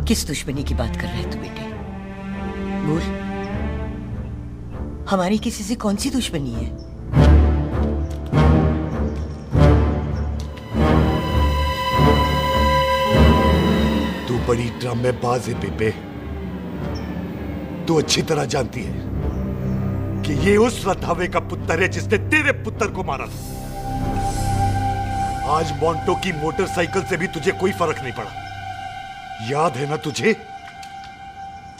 किस दुश्मनी की बात कर रहे तू बेटे? बोल, हमारी किसी से कौन सी दुश्मनी है? तू बड़ी ड्रामेबाज है बेबे। तू अच्छी तरह जानती है कि ये उस रंधावे का पुत्र है जिसने तेरे पुत्र को मारा था। आज मोंटो की मोटरसाइकिल से भी तुझे कोई फर्क नहीं पड़ा। याद है ना तुझे?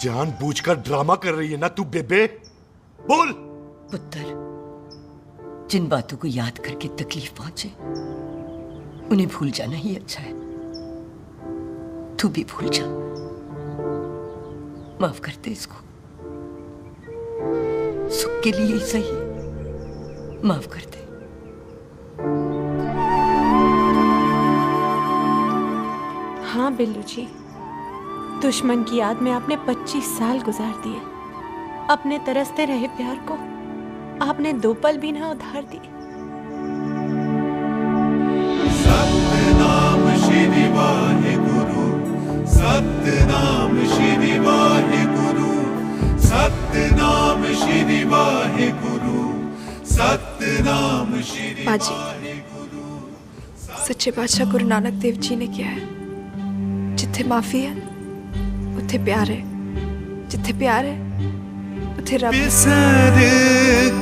जानबूझकर ड्रामा कर रही है ना तू बेबे? बोल। पुत्र, जिन बातों को याद करके तकलीफ पहुंचे उन्हें भूल जाना ही अच्छा है। तू भी भूल जा। माफ कर दे इसको, सुख के लिए ही सही। माफ कर दे। हाँ बिल्लू जी, दुश्मन की याद में आपने 25 साल गुजार दिए। अपने तरसते रहे प्यार को आपने 2 पल भी ना उधार दिए। सतनाम श्री वाहेगुरु, सतनाम श्री वाहेगुरु, सतनाम श्री वाहेगुरु, सतनाम श्री पाजी, सच्चे बादशाह गुरु नानक देव जी ने किया है, जिथे माफी है उथे प्यार है, जिथे प्यार है उथे रब। बिसर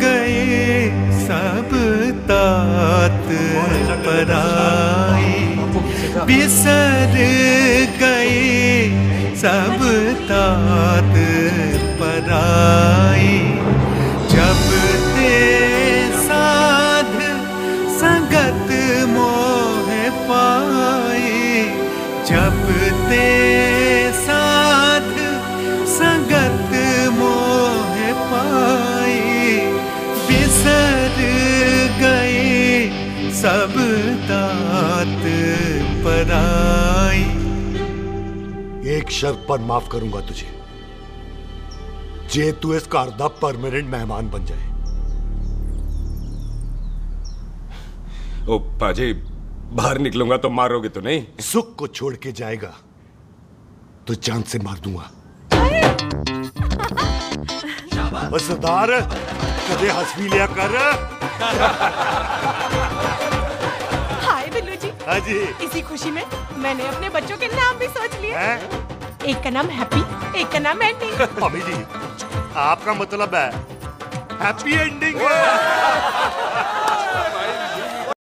गए सब तात पराई, बिसर गए सब तात पराई। जब ते साध संगत मोह पाई, जब ते साध संगत मोह पाई। बिसर गए सब तात पराई। एक शर्त पर माफ करूंगा तुझे, जे तू इस घर दा परमानेंट मेहमान बन जाए। ओ पाजी, बाहर निकलूंगा तो मारोगे तो नहीं? सुख को छोड़ के जाएगा तो जान से मार दूंगा। सरदार, कदे हंस भी लिया कर। हाय बिल्लू जी। हाँ जी। इसी खुशी में मैंने अपने बच्चों के नाम भी सोच लिए। एक का नाम हैप्पी, एक का नाम एंडी। मम्मी जी, आपका मतलब है हैप्पी एंडिंग।